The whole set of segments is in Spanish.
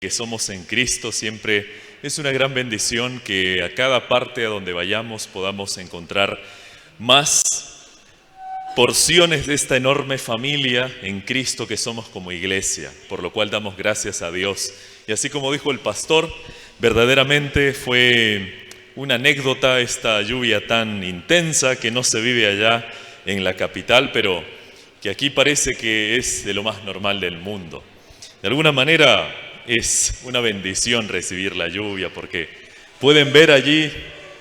que somos en Cristo, siempre es una gran bendición que a cada parte a donde vayamos podamos encontrar más porciones de esta enorme familia en Cristo que somos como iglesia, por lo cual damos gracias a Dios. Y así como dijo el pastor, verdaderamente fue una anécdota esta lluvia tan intensa que no se vive allá en la capital, pero que aquí parece que es de lo más normal del mundo. De alguna manera es una bendición recibir la lluvia porque pueden ver allí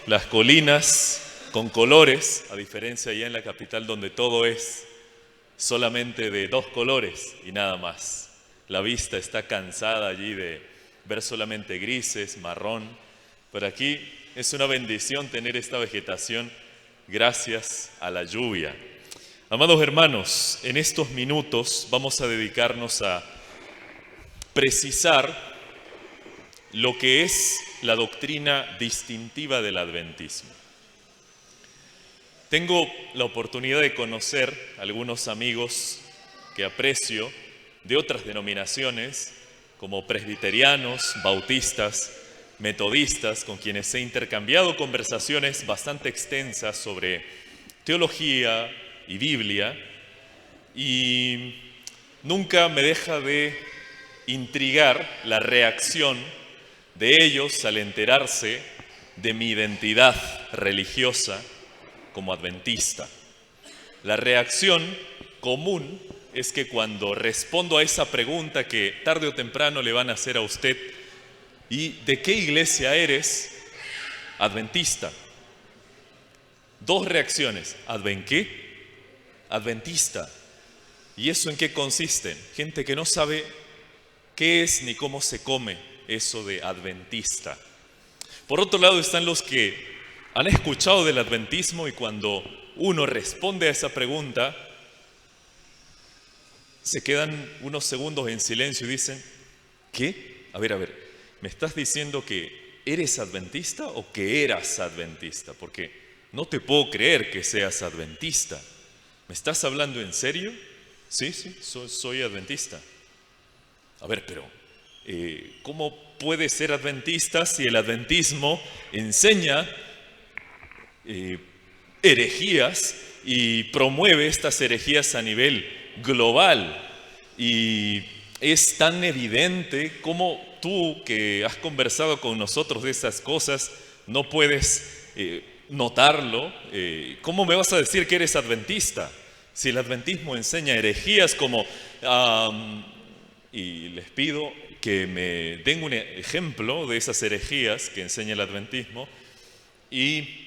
las colinas con colores, a diferencia allá en la capital donde todo es solamente de dos colores y nada más. La vista está cansada allí de ver solamente grises, marrón, pero aquí es una bendición tener esta vegetación gracias a la lluvia. Amados hermanos, en estos minutos vamos a dedicarnos a precisar lo que es la doctrina distintiva del adventismo. Tengo la oportunidad de conocer a algunos amigos que aprecio de otras denominaciones, como presbiterianos, bautistas, metodistas, con quienes he intercambiado conversaciones bastante extensas sobre teología y Biblia, y nunca me deja de intrigar la reacción de ellos al enterarse de mi identidad religiosa como adventista. La reacción común es que cuando respondo a esa pregunta que tarde o temprano le van a hacer a usted, ¿y de qué iglesia eres? Adventista. Dos reacciones. ¿Adven qué? Adventista. ¿Y eso en qué consiste? Gente que no sabe qué es ni cómo se come eso de adventista. Por otro lado están los que han escuchado del adventismo y cuando uno responde a esa pregunta, se quedan unos segundos en silencio y dicen, ¿qué? A ver, ¿me estás diciendo que eres adventista o que eras adventista? Porque no te puedo creer que seas adventista. ¿Me estás hablando en serio? Sí, soy adventista. A ver, pero ¿cómo puede ser adventista si el adventismo enseña herejías y promueve estas herejías a nivel global? Y es tan evidente como tú que has conversado con nosotros de esas cosas no puedes notarlo. ¿Cómo me vas a decir que eres adventista si el adventismo enseña herejías como... y les pido que me den un ejemplo de esas herejías que enseña el adventismo. Y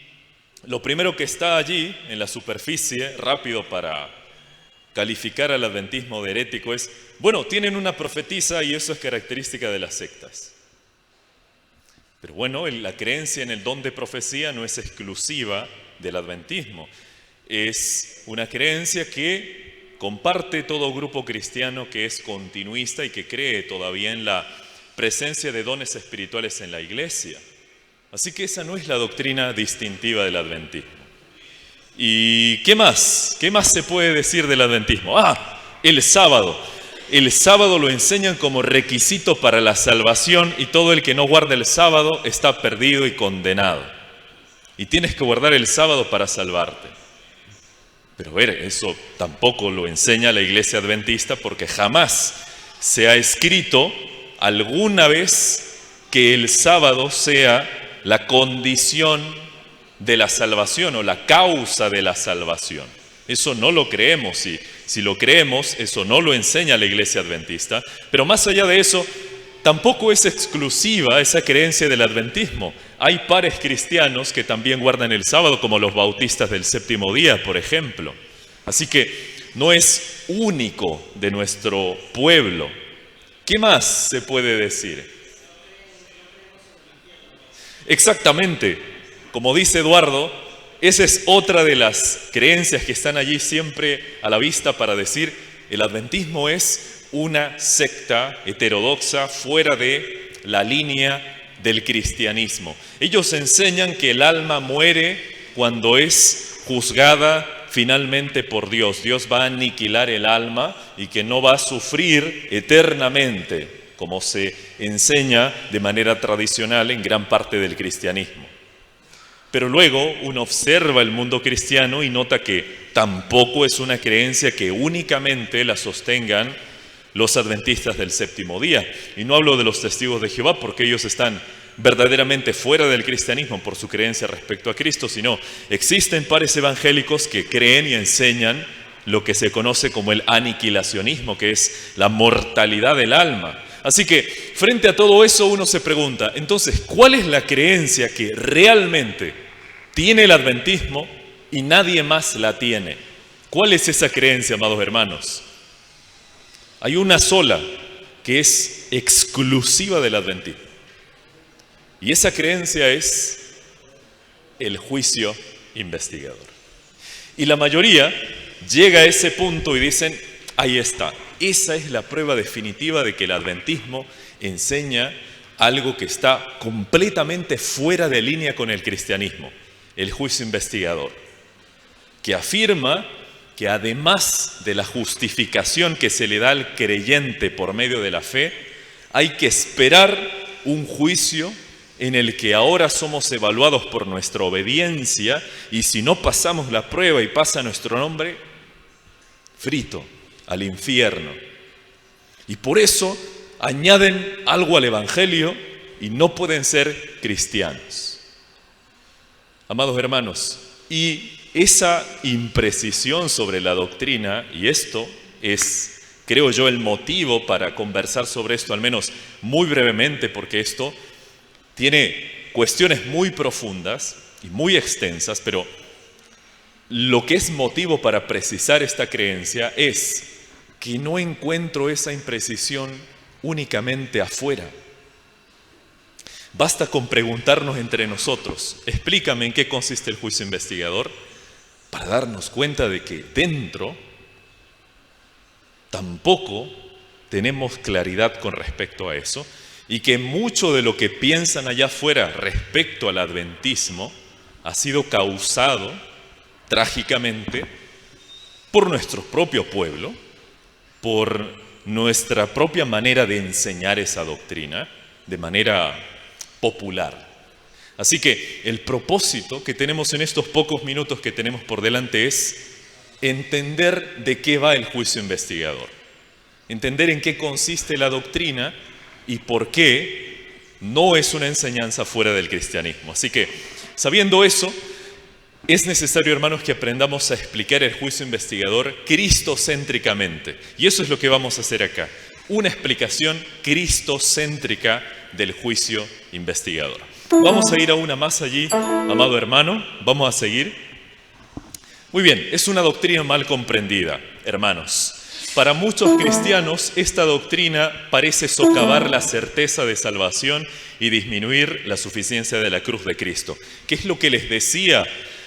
lo primero que está allí en la superficie, rápido para calificar al adventismo de herético, es, bueno, tienen una profetisa y eso es característica de las sectas. Pero bueno, la creencia en el don de profecía no es exclusiva del adventismo. Es una creencia que comparte todo grupo cristiano que es continuista y que cree todavía en la presencia de dones espirituales en la iglesia. Así que esa no es la doctrina distintiva del adventismo. ¿Y qué más? ¿Qué más se puede decir del adventismo? El sábado. El sábado lo enseñan como requisito para la salvación y todo el que no guarda el sábado está perdido y condenado. Y tienes que guardar el sábado para salvarte. Pero a ver, eso tampoco lo enseña la iglesia adventista porque jamás se ha escrito alguna vez que el sábado sea la condición de la salvación o la causa de la salvación. Eso no lo creemos, y si lo creemos, eso no lo enseña la iglesia adventista. Pero más allá de eso, tampoco es exclusiva esa creencia del adventismo. Hay pares cristianos que también guardan el sábado, como los bautistas del séptimo día, por ejemplo. Así que no es único de nuestro pueblo. ¿Qué más se puede decir? Exactamente, como dice Eduardo, esa es otra de las creencias que están allí siempre a la vista para decir, el adventismo es una secta heterodoxa fuera de la línea del cristianismo. Ellos enseñan que el alma muere cuando es juzgada finalmente por Dios. Dios va a aniquilar el alma y que no va a sufrir eternamente como se enseña de manera tradicional en gran parte del cristianismo. Pero luego uno observa el mundo cristiano y nota que tampoco es una creencia que únicamente la sostengan los adventistas del séptimo día. Y no hablo de los testigos de Jehová porque ellos están verdaderamente fuera del cristianismo por su creencia respecto a Cristo, sino existen pares evangélicos que creen y enseñan lo que se conoce como el aniquilacionismo, que es la mortalidad del alma. Así que frente a todo eso uno se pregunta, entonces, ¿cuál es la creencia que realmente tiene el adventismo y nadie más la tiene? ¿Cuál es esa creencia, amados hermanos? Hay una sola que es exclusiva del adventismo. Y esa creencia es el juicio investigador. Y la mayoría llega a ese punto y dicen, ahí está, esa es la prueba definitiva de que el adventismo enseña algo que está completamente fuera de línea con el cristianismo, el juicio investigador, que afirma que además de la justificación que se le da al creyente por medio de la fe, hay que esperar un juicio en el que ahora somos evaluados por nuestra obediencia y si no pasamos la prueba y pasa nuestro nombre, frito al infierno. Y por eso añaden algo al evangelio y no pueden ser cristianos. Amados hermanos, y esa imprecisión sobre la doctrina, y esto es, creo yo, el motivo para conversar sobre esto, al menos muy brevemente, porque esto tiene cuestiones muy profundas y muy extensas, pero lo que es motivo para precisar esta creencia es que no encuentro esa imprecisión únicamente afuera. Basta con preguntarnos entre nosotros, explícame en qué consiste el juicio investigador, para darnos cuenta de que dentro tampoco tenemos claridad con respecto a eso y que mucho de lo que piensan allá afuera respecto al adventismo ha sido causado trágicamente por nuestro propio pueblo, por nuestra propia manera de enseñar esa doctrina de manera popular. Así que el propósito que tenemos en estos pocos minutos que tenemos por delante es entender de qué va el juicio investigador, entender en qué consiste la doctrina y por qué no es una enseñanza fuera del cristianismo. Así que, sabiendo eso, es necesario, hermanos, que aprendamos a explicar el juicio investigador cristocéntricamente. Y eso es lo que vamos a hacer acá, una explicación cristocéntrica del juicio investigador. Vamos a ir a una más allí, amado hermano, vamos a seguir. Muy bien, es una doctrina mal comprendida, hermanos. Para muchos cristianos, esta doctrina parece socavar la certeza de salvación y disminuir la suficiencia de la cruz de Cristo. ¿Qué es lo que les decía?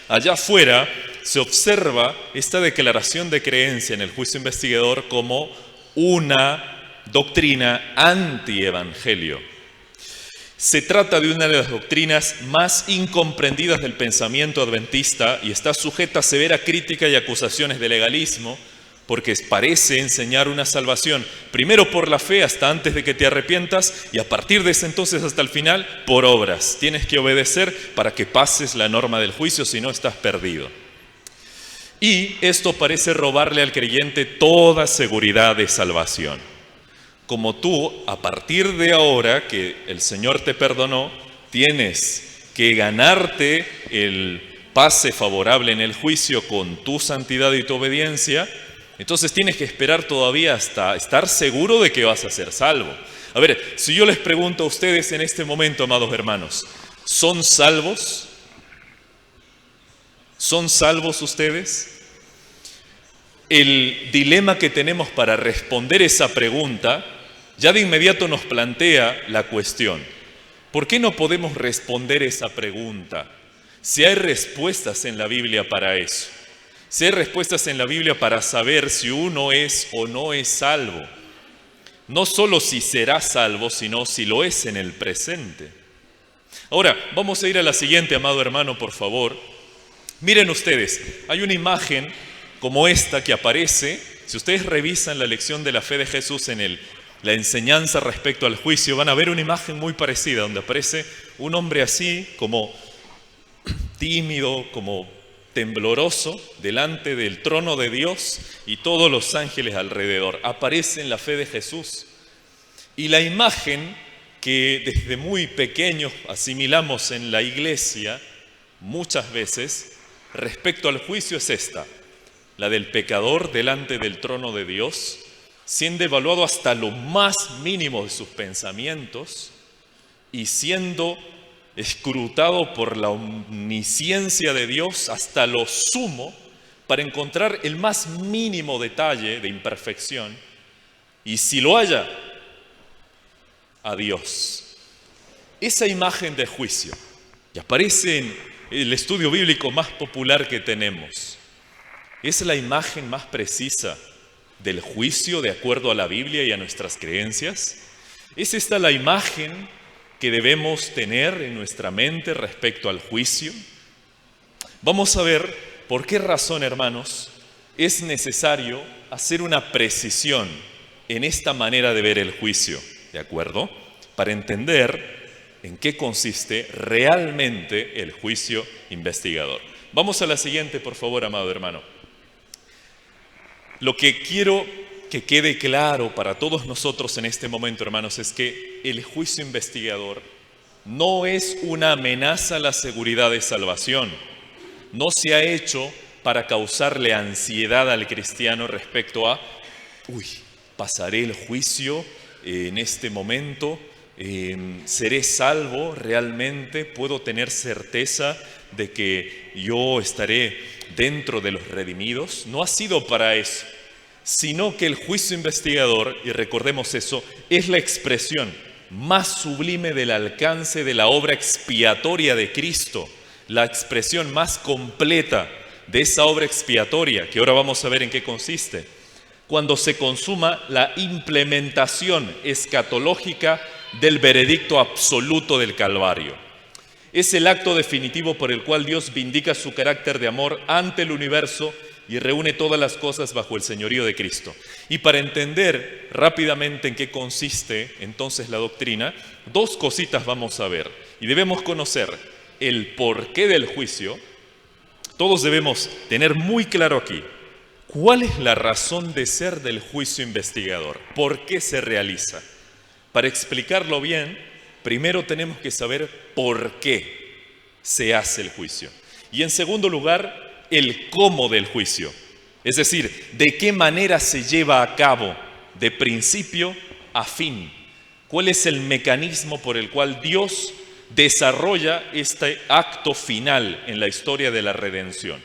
Allá afuera se observa esta declaración de creencia en el juicio investigador como una doctrina antievangelio. Se trata de una de las doctrinas más incomprendidas del pensamiento adventista y está sujeta a severa crítica y acusaciones de legalismo, porque parece enseñar una salvación, primero por la fe hasta antes de que te arrepientas y a partir de ese entonces hasta el final, por obras. Tienes que obedecer para que pases la norma del juicio, si no estás perdido. Y esto parece robarle al creyente toda seguridad de salvación. Como tú, a partir de ahora que el Señor te perdonó, tienes que ganarte el pase favorable en el juicio con tu santidad y tu obediencia, entonces tienes que esperar todavía hasta estar seguro de que vas a ser salvo. A ver, si yo les pregunto a ustedes en este momento, amados hermanos, ¿son salvos? ¿Son salvos ustedes? El dilema que tenemos para responder esa pregunta ya de inmediato nos plantea la cuestión. ¿Por qué no podemos responder esa pregunta? Si hay respuestas en la Biblia para eso. Si hay respuestas en la Biblia para saber si uno es o no es salvo. No solo si será salvo, sino si lo es en el presente. Ahora, vamos a ir a la siguiente, amado hermano, por favor. Miren ustedes, hay una imagen como esta que aparece. Si ustedes revisan la lección de la fe de Jesús en el la enseñanza respecto al juicio, van a ver una imagen muy parecida, donde aparece un hombre así, como tímido, como tembloroso, delante del trono de Dios y todos los ángeles alrededor. Aparece en la fe de Jesús. Y la imagen que desde muy pequeños asimilamos en la iglesia, muchas veces, respecto al juicio es esta, la del pecador delante del trono de Dios, siendo evaluado hasta lo más mínimo de sus pensamientos y siendo escrutado por la omnisciencia de Dios hasta lo sumo para encontrar el más mínimo detalle de imperfección, y si lo haya, a Dios. Esa imagen de juicio, que aparece en el estudio bíblico más popular que tenemos, es la imagen más precisa del juicio de acuerdo a la Biblia y a nuestras creencias. ¿Es esta la imagen que debemos tener en nuestra mente respecto al juicio? Vamos a ver por qué razón, hermanos, es necesario hacer una precisión en esta manera de ver el juicio, ¿de acuerdo? Para entender en qué consiste realmente el juicio investigador. Vamos a la siguiente, por favor, amado hermano. Lo que quiero que quede claro para todos nosotros en este momento, hermanos, es que el juicio investigador no es una amenaza a la seguridad de salvación. No se ha hecho para causarle ansiedad al cristiano respecto a, pasaré el juicio en este momento, seré salvo realmente, puedo tener certeza de que yo estaré dentro de los redimidos. No ha sido para eso, sino que el juicio investigador, y recordemos eso, es la expresión más sublime del alcance de la obra expiatoria de Cristo, la expresión más completa de esa obra expiatoria, que ahora vamos a ver en qué consiste, cuando se consuma la implementación escatológica del veredicto absoluto del Calvario. Es el acto definitivo por el cual Dios vindica su carácter de amor ante el universo y reúne todas las cosas bajo el señorío de Cristo. Y para entender rápidamente en qué consiste entonces la doctrina, dos cositas vamos a ver. Y debemos conocer el porqué del juicio. Todos debemos tener muy claro aquí cuál es la razón de ser del juicio investigador, por qué se realiza. Para explicarlo bien, primero tenemos que saber por qué se hace el juicio. Y en segundo lugar, el cómo del juicio. Es decir, de qué manera se lleva a cabo de principio a fin. ¿Cuál es el mecanismo por el cual Dios desarrolla este acto final en la historia de la redención?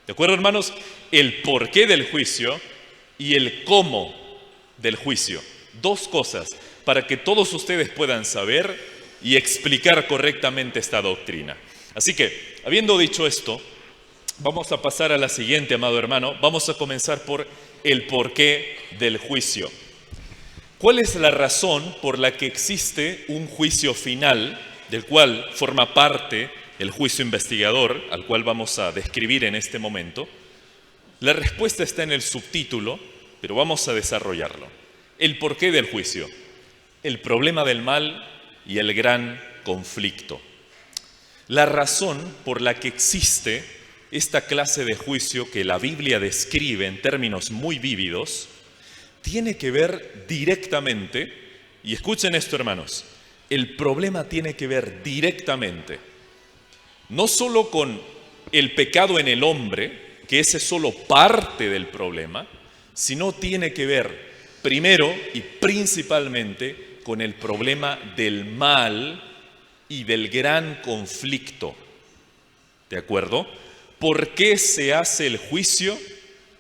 ¿De acuerdo, hermanos? El porqué del juicio y el cómo del juicio. Dos cosas para que todos ustedes puedan saber y explicar correctamente esta doctrina. Así que, habiendo dicho esto, vamos a pasar a la siguiente, amado hermano. Vamos a comenzar por el porqué del juicio. ¿Cuál es la razón por la que existe un juicio final, del cual forma parte el juicio investigador, al cual vamos a describir en este momento? La respuesta está en el subtítulo, pero vamos a desarrollarlo. El porqué del juicio, el problema del mal y el gran conflicto. La razón por la que existe esta clase de juicio que la Biblia describe en términos muy vívidos, tiene que ver directamente, y escuchen esto, hermanos, el problema tiene que ver directamente, no solo con el pecado en el hombre, que ese es solo parte del problema, sino tiene que ver primero y principalmente con el problema del mal y del gran conflicto. ¿De acuerdo? ¿Por qué se hace el juicio?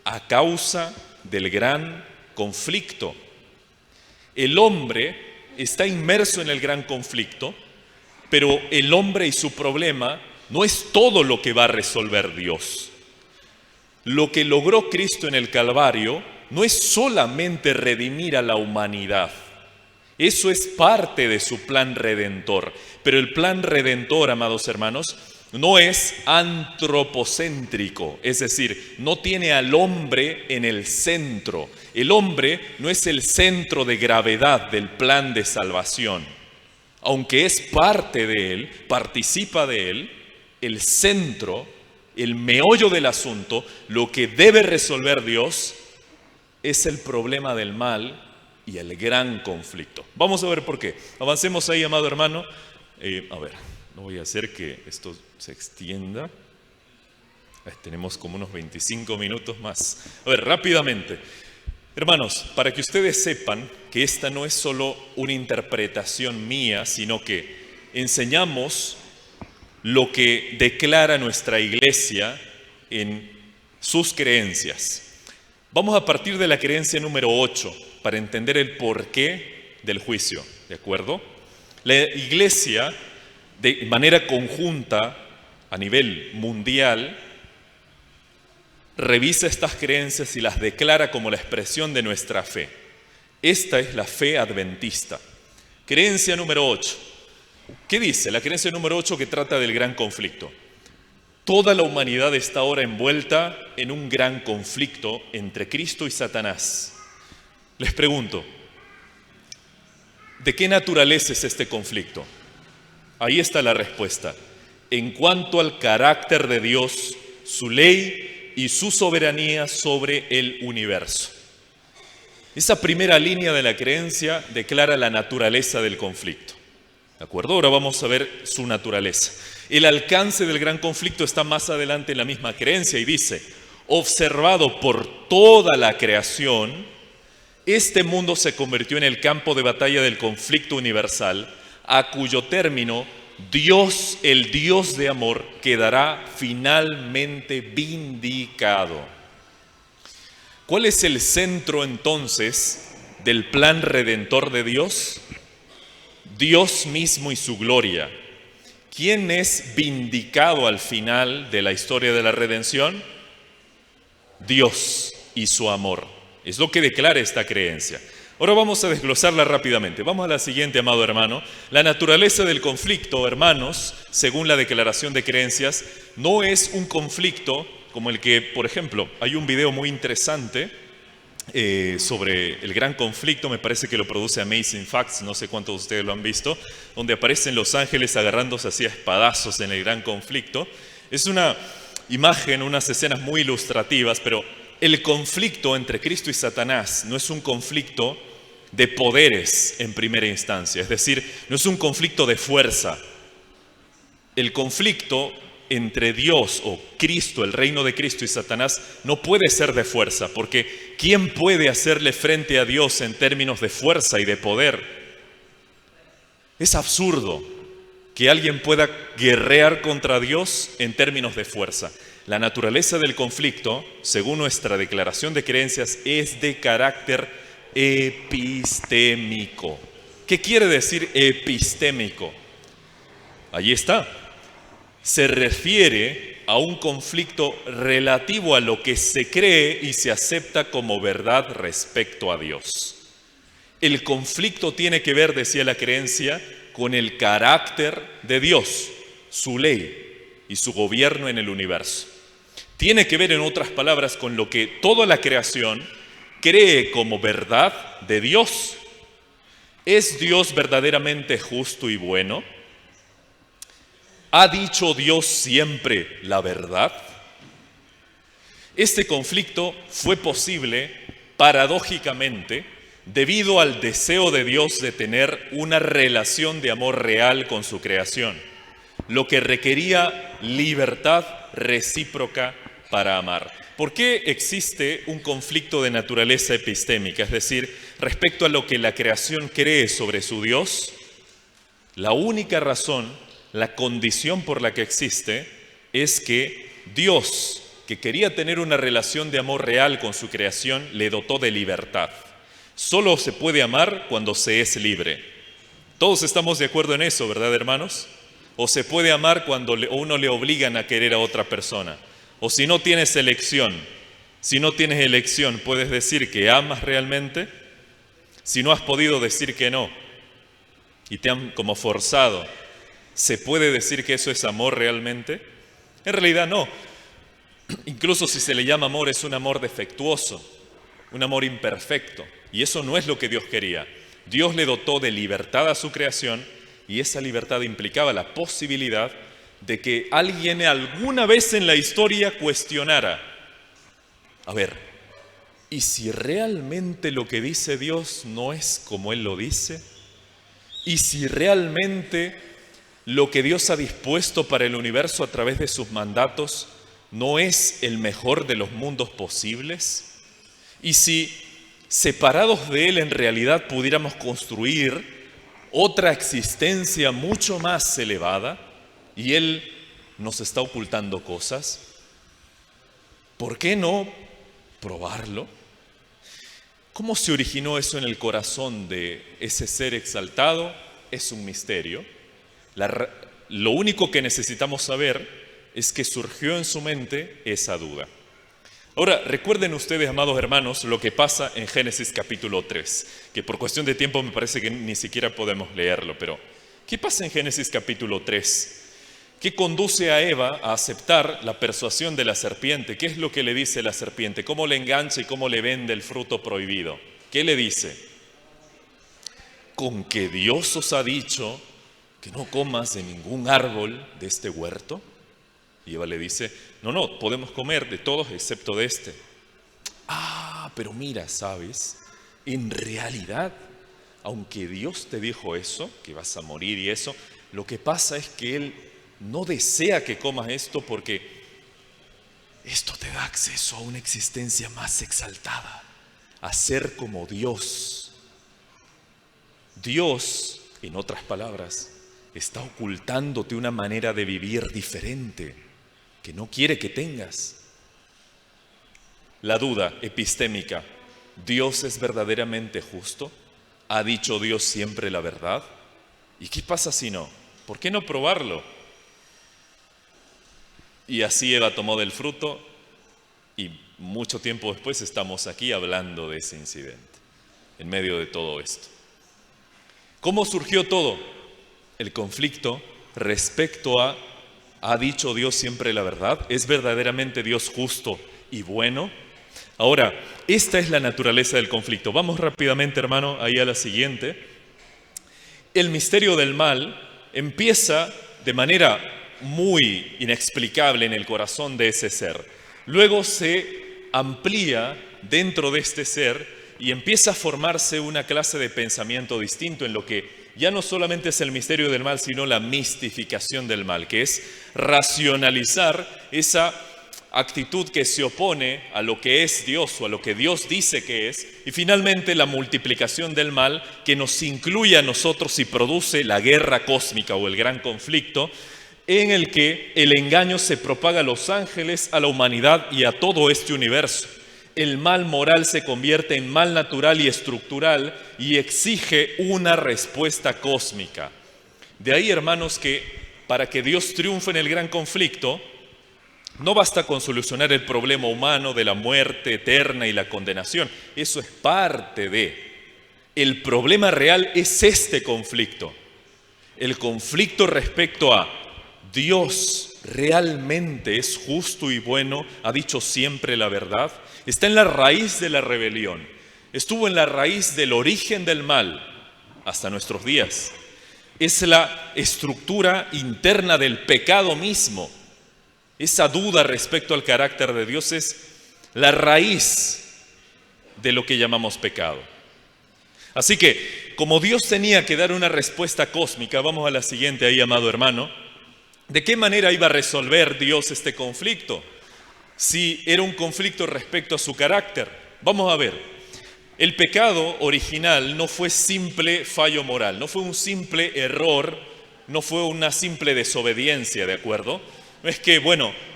A causa del gran conflicto. El hombre está inmerso en el gran conflicto, pero el hombre y su problema no es todo lo que va a resolver Dios. Lo que logró Cristo en el Calvario no es solamente redimir a la humanidad. Eso es parte de su plan redentor. Pero el plan redentor, amados hermanos, no es antropocéntrico, es decir, no tiene al hombre en el centro. El hombre no es el centro de gravedad del plan de salvación. Aunque es parte de él, participa de él, el centro, el meollo del asunto, lo que debe resolver Dios, es el problema del mal y el gran conflicto. Vamos a ver por qué. Avancemos ahí, amado hermano. No voy a hacer que esto se extienda. Tenemos como unos 25 minutos más. A ver, rápidamente. Hermanos, para que ustedes sepan que esta no es solo una interpretación mía, sino que enseñamos lo que declara nuestra iglesia en sus creencias. Vamos a partir de la creencia número 8 para entender el porqué del juicio, ¿de acuerdo? La iglesia, de manera conjunta, a nivel mundial, revisa estas creencias y las declara como la expresión de nuestra fe. Esta es la fe adventista. Creencia número 8. ¿Qué dice? La creencia número 8 que trata del gran conflicto. Toda la humanidad está ahora envuelta en un gran conflicto entre Cristo y Satanás. Les pregunto, ¿de qué naturaleza es este conflicto? Ahí está la respuesta. En cuanto al carácter de Dios, su ley y su soberanía sobre el universo. Esa primera línea de la creencia declara la naturaleza del conflicto. ¿De acuerdo? Ahora vamos a ver su naturaleza. El alcance del gran conflicto está más adelante en la misma creencia y dice: observado por toda la creación, este mundo se convirtió en el campo de batalla del conflicto universal, a cuyo término Dios, el Dios de amor, quedará finalmente vindicado. ¿Cuál es el centro entonces del plan redentor de Dios? Dios mismo y su gloria. ¿Quién es vindicado al final de la historia de la redención? Dios y su amor. Es lo que declara esta creencia. Ahora vamos a desglosarla rápidamente. Vamos a la siguiente, amado hermano. La naturaleza del conflicto, hermanos, según la declaración de creencias, no es un conflicto como el que, por ejemplo, hay un video muy interesante sobre el gran conflicto, me parece que lo produce Amazing Facts, no sé cuántos de ustedes lo han visto, donde aparecen los ángeles agarrándose así a espadazos en el gran conflicto. Es una imagen, unas escenas muy ilustrativas, pero el conflicto entre Cristo y Satanás no es un conflicto de poderes en primera instancia, es decir, no es un conflicto de fuerza. El conflicto entre Dios o Cristo, el reino de Cristo y Satanás, no puede ser de fuerza, porque ¿quién puede hacerle frente a Dios en términos de fuerza y de poder? Es absurdo que alguien pueda guerrear contra Dios en términos de fuerza. La naturaleza del conflicto, según nuestra declaración de creencias, es de carácter epistémico. ¿Qué quiere decir epistémico? Allí está. Se refiere a un conflicto relativo a lo que se cree y se acepta como verdad respecto a Dios. El conflicto tiene que ver, decía la creencia, con el carácter de Dios, su ley y su gobierno en el universo. Tiene que ver, en otras palabras, con lo que toda la creación cree como verdad de Dios. ¿Es Dios verdaderamente justo y bueno? ¿Ha dicho Dios siempre la verdad? Este conflicto fue posible, paradójicamente, debido al deseo de Dios de tener una relación de amor real con su creación, lo que requería libertad recíproca para amar. ¿Por qué existe un conflicto de naturaleza epistémica? Es decir, respecto a lo que la creación cree sobre su Dios. La única razón, la condición por la que existe, es que Dios, que quería tener una relación de amor real con su creación, le dotó de libertad. Solo se puede amar cuando se es libre. Todos estamos de acuerdo en eso, ¿verdad, hermanos? O se puede amar cuando uno le obligan a querer a otra persona. O si no tienes elección. Si no tienes elección, ¿puedes decir que amas realmente? Si no has podido decir que no y te han como forzado. ¿Se puede decir que eso es amor realmente? En realidad no. Incluso si se le llama amor, es un amor defectuoso, un amor imperfecto. Y eso no es lo que Dios quería. Dios le dotó de libertad a su creación y esa libertad implicaba la posibilidad de que alguien alguna vez en la historia cuestionara: a ver, ¿y si realmente lo que dice Dios no es como Él lo dice? ¿Y si realmente lo que Dios ha dispuesto para el universo a través de sus mandatos no es el mejor de los mundos posibles? ¿Y si separados de Él en realidad pudiéramos construir otra existencia mucho más elevada y Él nos está ocultando cosas? ¿Por qué no probarlo? ¿Cómo se originó eso en el corazón de ese ser exaltado? Es un misterio. Lo único que necesitamos saber es que surgió en su mente esa duda. Ahora, recuerden ustedes, amados hermanos, lo que pasa en Génesis capítulo 3, que por cuestión de tiempo me parece que ni siquiera podemos leerlo, pero ¿qué pasa en Génesis capítulo 3? ¿Qué conduce a Eva a aceptar la persuasión de la serpiente? ¿Qué es lo que le dice la serpiente? ¿Cómo le engancha y cómo le vende el fruto prohibido? ¿Qué le dice? ¿Con que Dios os ha dicho que no comas de ningún árbol de este huerto? Y Eva le dice: no, podemos comer de todos excepto de este. Ah, pero mira, ¿sabes? En realidad, aunque Dios te dijo eso, que vas a morir y eso, lo que pasa es que Él no desea que comas esto porque esto te da acceso a una existencia más exaltada, a ser como Dios. Dios, en otras palabras, está ocultándote una manera de vivir diferente que no quiere que tengas. La duda epistémica: ¿Dios es verdaderamente justo? ¿Ha dicho Dios siempre la verdad? ¿Y qué pasa si no? ¿Por qué no probarlo? Y así Eva tomó del fruto y mucho tiempo después estamos aquí hablando de ese incidente, en medio de todo esto. ¿Cómo surgió todo? El conflicto respecto a: ¿ha dicho Dios siempre la verdad? ¿Es verdaderamente Dios justo y bueno? Ahora, esta es la naturaleza del conflicto. Vamos rápidamente, hermano, ahí a la siguiente. El misterio del mal empieza de manera muy inexplicable en el corazón de ese ser. Luego se amplía dentro de este ser y empieza a formarse una clase de pensamiento distinto en lo que ya no solamente es el misterio del mal, sino la mistificación del mal, que es racionalizar esa actitud que se opone a lo que es Dios o a lo que Dios dice que es, y finalmente la multiplicación del mal que nos incluye a nosotros y produce la guerra cósmica o el gran conflicto, en el que el engaño se propaga a los ángeles, a la humanidad y a todo este universo. El mal moral se convierte en mal natural y estructural y exige una respuesta cósmica. De ahí, hermanos, que para que Dios triunfe en el gran conflicto, no basta con solucionar el problema humano de la muerte eterna y la condenación. Eso es parte de. El problema real es este conflicto. El conflicto respecto a: ¿Dios realmente es justo y bueno? ¿Ha dicho siempre la verdad? Está en la raíz de la rebelión. Estuvo en la raíz del origen del mal hasta nuestros días. Es la estructura interna del pecado mismo. Esa duda respecto al carácter de Dios es la raíz de lo que llamamos pecado. Así que, como Dios tenía que dar una respuesta cósmica, vamos a la siguiente ahí, amado hermano. ¿De qué manera iba a resolver Dios este conflicto? Si era un conflicto respecto a su carácter. Vamos a ver. El pecado original no fue simple fallo moral, no fue un simple error, no fue una simple desobediencia, ¿de acuerdo? No es que,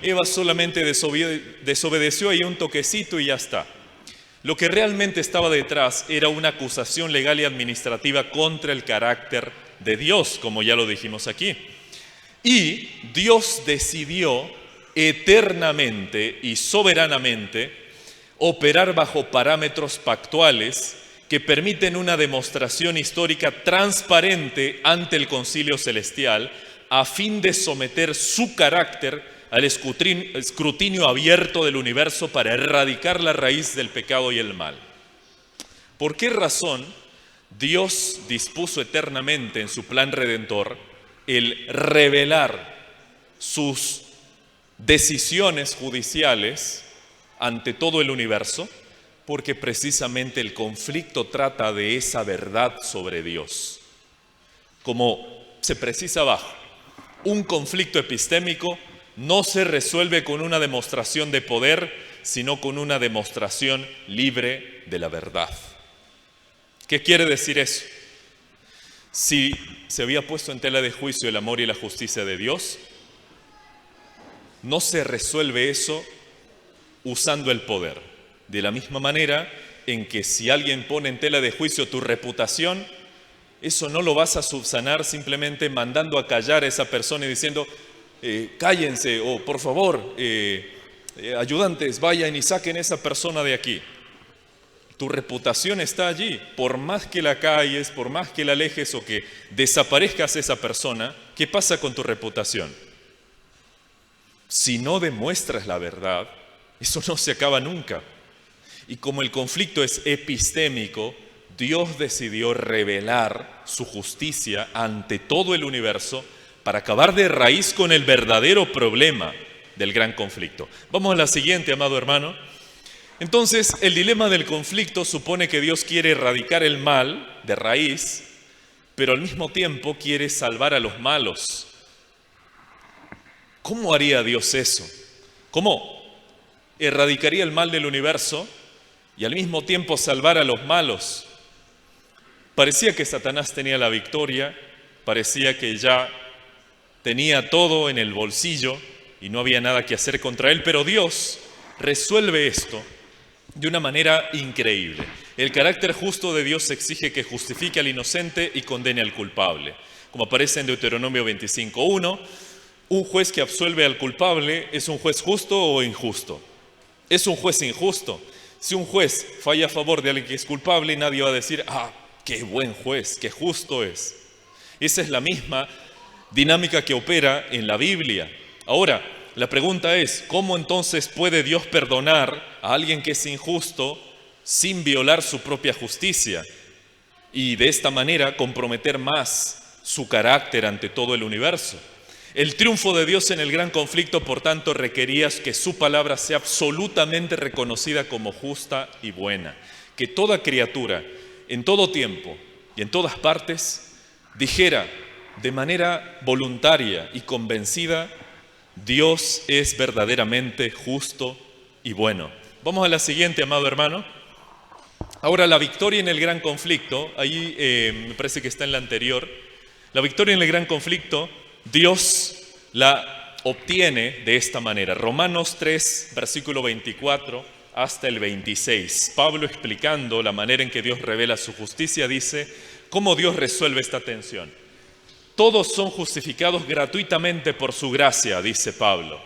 Eva solamente desobedeció ahí un toquecito y ya está. Lo que realmente estaba detrás era una acusación legal y administrativa contra el carácter de Dios, como ya lo dijimos aquí. Y Dios decidió eternamente y soberanamente operar bajo parámetros pactuales que permiten una demostración histórica transparente ante el concilio celestial a fin de someter su carácter al escrutinio abierto del universo para erradicar la raíz del pecado y el mal. ¿Por qué razón Dios dispuso eternamente en su plan redentor el revelar sus decisiones judiciales ante todo el universo? Porque precisamente el conflicto trata de esa verdad sobre Dios. Como se precisa abajo, un conflicto epistémico no se resuelve con una demostración de poder, sino con una demostración libre de la verdad. ¿Qué quiere decir eso? Si se había puesto en tela de juicio el amor y la justicia de Dios, no se resuelve eso usando el poder. De la misma manera en que si alguien pone en tela de juicio tu reputación, eso no lo vas a subsanar simplemente mandando a callar a esa persona y diciendo, cállense, o por favor, ayudantes, vayan y saquen a esa persona de aquí. Tu reputación está allí. Por más que la calles, por más que la alejes o que desaparezcas esa persona, ¿qué pasa con tu reputación? Si no demuestras la verdad, eso no se acaba nunca. Y como el conflicto es epistémico, Dios decidió revelar su justicia ante todo el universo para acabar de raíz con el verdadero problema del gran conflicto. Vamos a la siguiente, amado hermano. Entonces, el dilema del conflicto supone que Dios quiere erradicar el mal de raíz, pero al mismo tiempo quiere salvar a los malos. ¿Cómo haría Dios eso? ¿Cómo erradicaría el mal del universo y al mismo tiempo salvar a los malos? Parecía que Satanás tenía la victoria, parecía que ya tenía todo en el bolsillo y no había nada que hacer contra él, pero Dios resuelve esto de una manera increíble. El carácter justo de Dios exige que justifique al inocente y condene al culpable. Como aparece en Deuteronomio 25:1, un juez que absuelve al culpable, ¿es un juez justo o injusto? Es un juez injusto. Si un juez falla a favor de alguien que es culpable, nadie va a decir, qué buen juez, qué justo es. Esa es la misma dinámica que opera en la Biblia. Ahora, la pregunta es, ¿cómo entonces puede Dios perdonar a alguien que es injusto sin violar su propia justicia? Y de esta manera comprometer más su carácter ante todo el universo. El triunfo de Dios en el gran conflicto, por tanto, requería que su palabra sea absolutamente reconocida como justa y buena. Que toda criatura, en todo tiempo y en todas partes, dijera de manera voluntaria y convencida, Dios es verdaderamente justo y bueno. Vamos a la siguiente, amado hermano. Ahora, la victoria en el gran conflicto, ahí me parece que está en la anterior. La victoria en el gran conflicto, Dios la obtiene de esta manera. Romanos 3, versículo 24 hasta el 26. Pablo, explicando la manera en que Dios revela su justicia, dice cómo Dios resuelve esta tensión. Todos son justificados gratuitamente por su gracia, dice Pablo,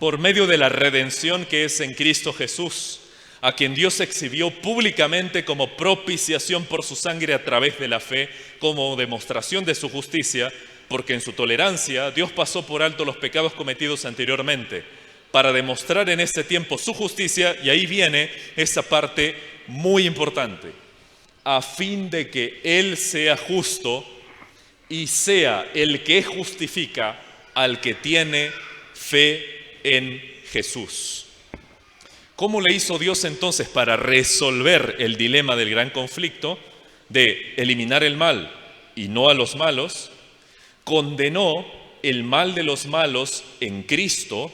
por medio de la redención que es en Cristo Jesús, a quien Dios exhibió públicamente como propiciación por su sangre a través de la fe, como demostración de su justicia, porque en su tolerancia Dios pasó por alto los pecados cometidos anteriormente, para demostrar en este tiempo su justicia, y ahí viene esa parte muy importante, a fin de que Él sea justo y sea el que justifica al que tiene fe en Jesús. ¿Cómo le hizo Dios entonces para resolver el dilema del gran conflicto de eliminar el mal y no a los malos? Condenó el mal de los malos en Cristo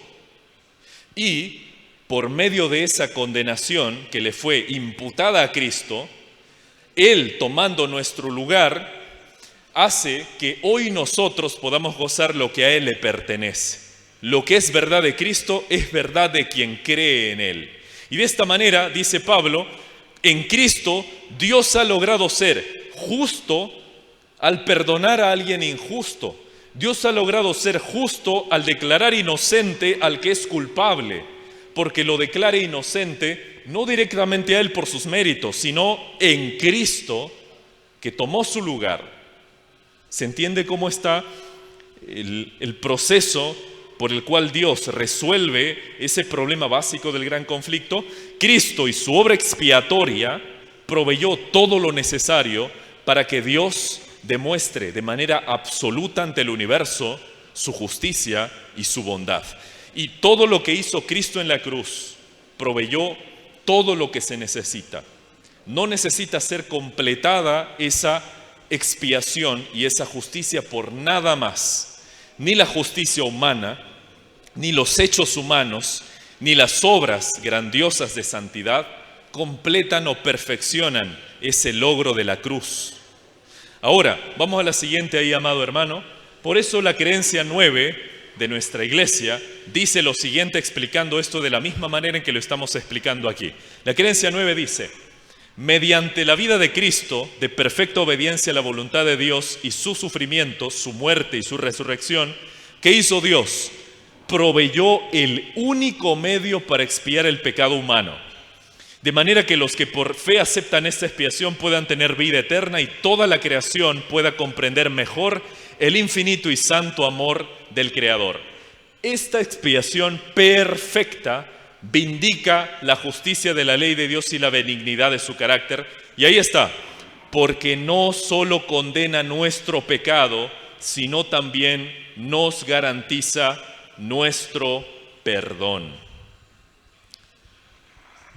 y por medio de esa condenación que le fue imputada a Cristo, Él, tomando nuestro lugar, hace que hoy nosotros podamos gozar lo que a Él le pertenece. Lo que es verdad de Cristo es verdad de quien cree en Él. Y de esta manera, dice Pablo, en Cristo Dios ha logrado ser justo al perdonar a alguien injusto. Dios ha logrado ser justo al declarar inocente al que es culpable, porque lo declara inocente no directamente a Él por sus méritos, sino en Cristo, que tomó su lugar. ¿Se entiende cómo está el proceso por el cual Dios resuelve ese problema básico del gran conflicto, Cristo y su obra expiatoria proveyó todo lo necesario para que Dios demuestre de manera absoluta ante el universo su justicia y su bondad. Y todo lo que hizo Cristo en la cruz proveyó todo lo que se necesita. No necesita ser completada esa expiación y esa justicia por nada más. Ni la justicia humana, ni los hechos humanos, ni las obras grandiosas de santidad completan o perfeccionan ese logro de la cruz. Ahora, vamos a la siguiente ahí, amado hermano. Por eso la creencia 9 de nuestra iglesia dice lo siguiente, explicando esto de la misma manera en que lo estamos explicando aquí. La creencia 9 dice: mediante la vida de Cristo, de perfecta obediencia a la voluntad de Dios y su sufrimiento, su muerte y su resurrección, ¿qué hizo Dios? Proveyó el único medio para expiar el pecado humano. De manera que los que por fe aceptan esta expiación puedan tener vida eterna y toda la creación pueda comprender mejor el infinito y santo amor del Creador. Esta expiación perfecta vindica la justicia de la ley de Dios y la benignidad de su carácter. Y ahí está, porque no solo condena nuestro pecado, sino también nos garantiza nuestro perdón.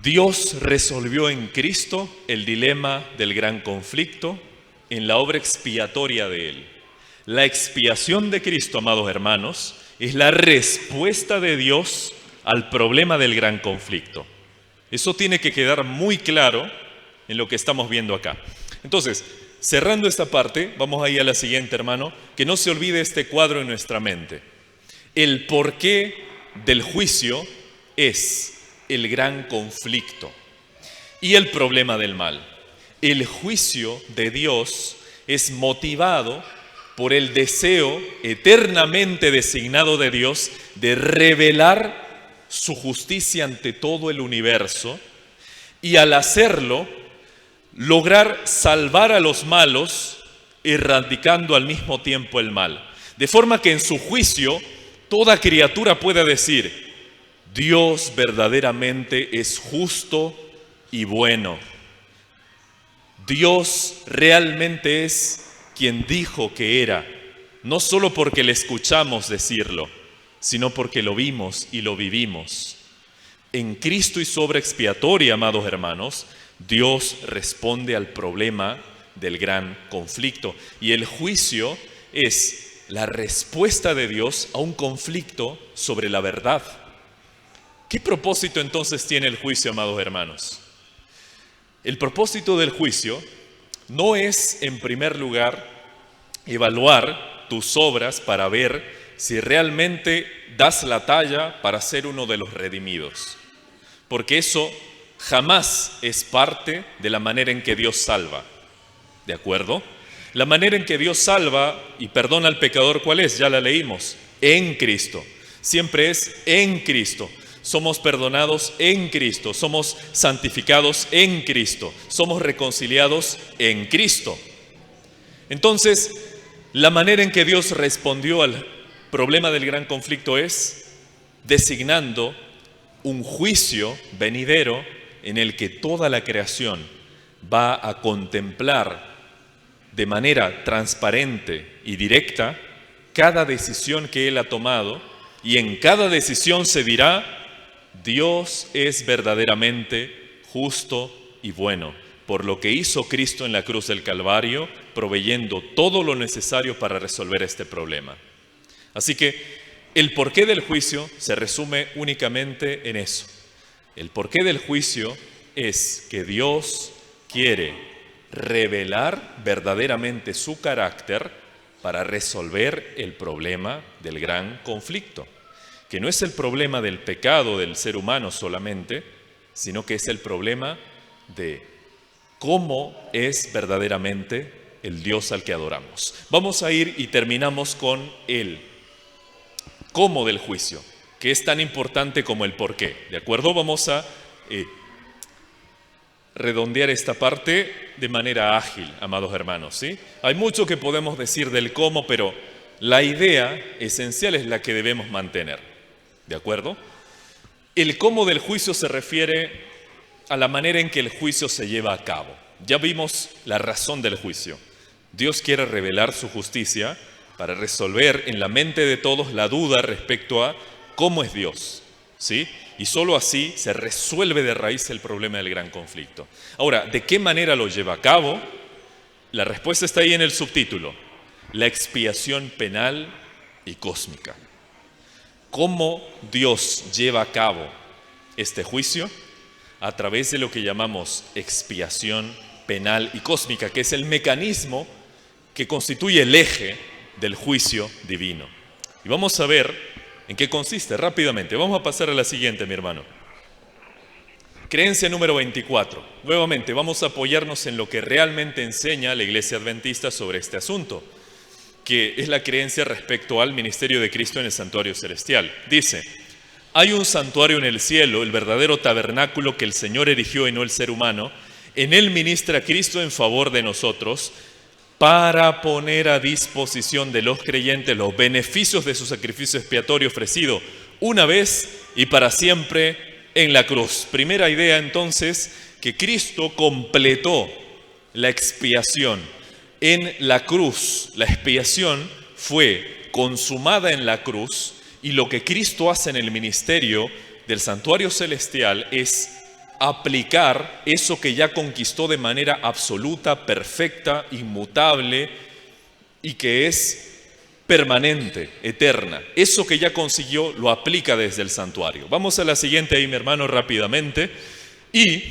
Dios resolvió en Cristo el dilema del gran conflicto en la obra expiatoria de Él. La expiación de Cristo, amados hermanos, es la respuesta de Dios al problema del gran conflicto. Eso tiene que quedar muy claro en lo que estamos viendo acá. Entonces, cerrando esta parte, vamos ahí a la siguiente, hermano, que no se olvide este cuadro en nuestra mente. El porqué del juicio es el gran conflicto y el problema del mal. El juicio de Dios es motivado por el deseo eternamente designado de Dios de revelar su justicia ante todo el universo y al hacerlo lograr salvar a los malos, erradicando al mismo tiempo el mal. De forma que en su juicio toda criatura pueda decir: Dios verdaderamente es justo y bueno. Dios realmente es quien dijo que era, no solo porque le escuchamos decirlo, sino porque lo vimos y lo vivimos. En Cristo y su obra expiatoria, amados hermanos, Dios responde al problema del gran conflicto. Y el juicio es la respuesta de Dios a un conflicto sobre la verdad. ¿Qué propósito entonces tiene el juicio, amados hermanos? El propósito del juicio no es, en primer lugar, evaluar tus obras para ver si realmente das la talla para ser uno de los redimidos. Porque eso jamás es parte de la manera en que Dios salva. ¿De acuerdo? La manera en que Dios salva y perdona al pecador, ¿cuál es? Ya la leímos. En Cristo. Siempre es en Cristo. Somos perdonados en Cristo. Somos santificados en Cristo. Somos reconciliados en Cristo. Entonces, la manera en que Dios respondió al problema del gran conflicto es designando un juicio venidero en el que toda la creación va a contemplar de manera transparente y directa cada decisión que Él ha tomado, y en cada decisión se dirá: Dios es verdaderamente justo y bueno, por lo que hizo Cristo en la cruz del Calvario, proveyendo todo lo necesario para resolver este problema. Así que el porqué del juicio se resume únicamente en eso. El porqué del juicio es que Dios quiere revelar verdaderamente su carácter para resolver el problema del gran conflicto, que no es el problema del pecado del ser humano solamente, sino que es el problema de cómo es verdaderamente el Dios al que adoramos. Vamos a ir y terminamos con el cómo del juicio, que es tan importante como el por qué. ¿De acuerdo? Vamos a redondear esta parte de manera ágil, amados hermanos, ¿sí? Hay mucho que podemos decir del cómo, pero la idea esencial es la que debemos mantener, ¿de acuerdo? El cómo del juicio se refiere a la manera en que el juicio se lleva a cabo. Ya vimos la razón del juicio. Dios quiere revelar su justicia para resolver en la mente de todos la duda respecto a cómo es Dios, ¿sí? Y solo así se resuelve de raíz el problema del gran conflicto. Ahora, ¿de qué manera lo lleva a cabo? La respuesta está ahí en el subtítulo: la expiación penal y cósmica. ¿Cómo Dios lleva a cabo este juicio? A través de lo que llamamos expiación penal y cósmica, que es el mecanismo que constituye el eje del juicio divino. Y vamos a ver en qué consiste rápidamente. Vamos a pasar a la siguiente, mi hermano. Creencia número 24. Nuevamente, vamos a apoyarnos en lo que realmente enseña la Iglesia Adventista sobre este asunto, que es la creencia respecto al ministerio de Cristo en el santuario celestial. Dice: hay un santuario en el cielo, el verdadero tabernáculo que el Señor erigió y no el ser humano. En él ministra Cristo en favor de nosotros para poner a disposición de los creyentes los beneficios de su sacrificio expiatorio ofrecido una vez y para siempre en la cruz. Primera idea entonces, que Cristo completó la expiación en la cruz. La expiación fue consumada en la cruz. Y lo que Cristo hace en el ministerio del santuario celestial es aplicar eso que ya conquistó de manera absoluta, perfecta, inmutable y que es permanente, eterna. Eso que ya consiguió lo aplica desde el santuario. Vamos a la siguiente ahí, mi hermano, rápidamente. Y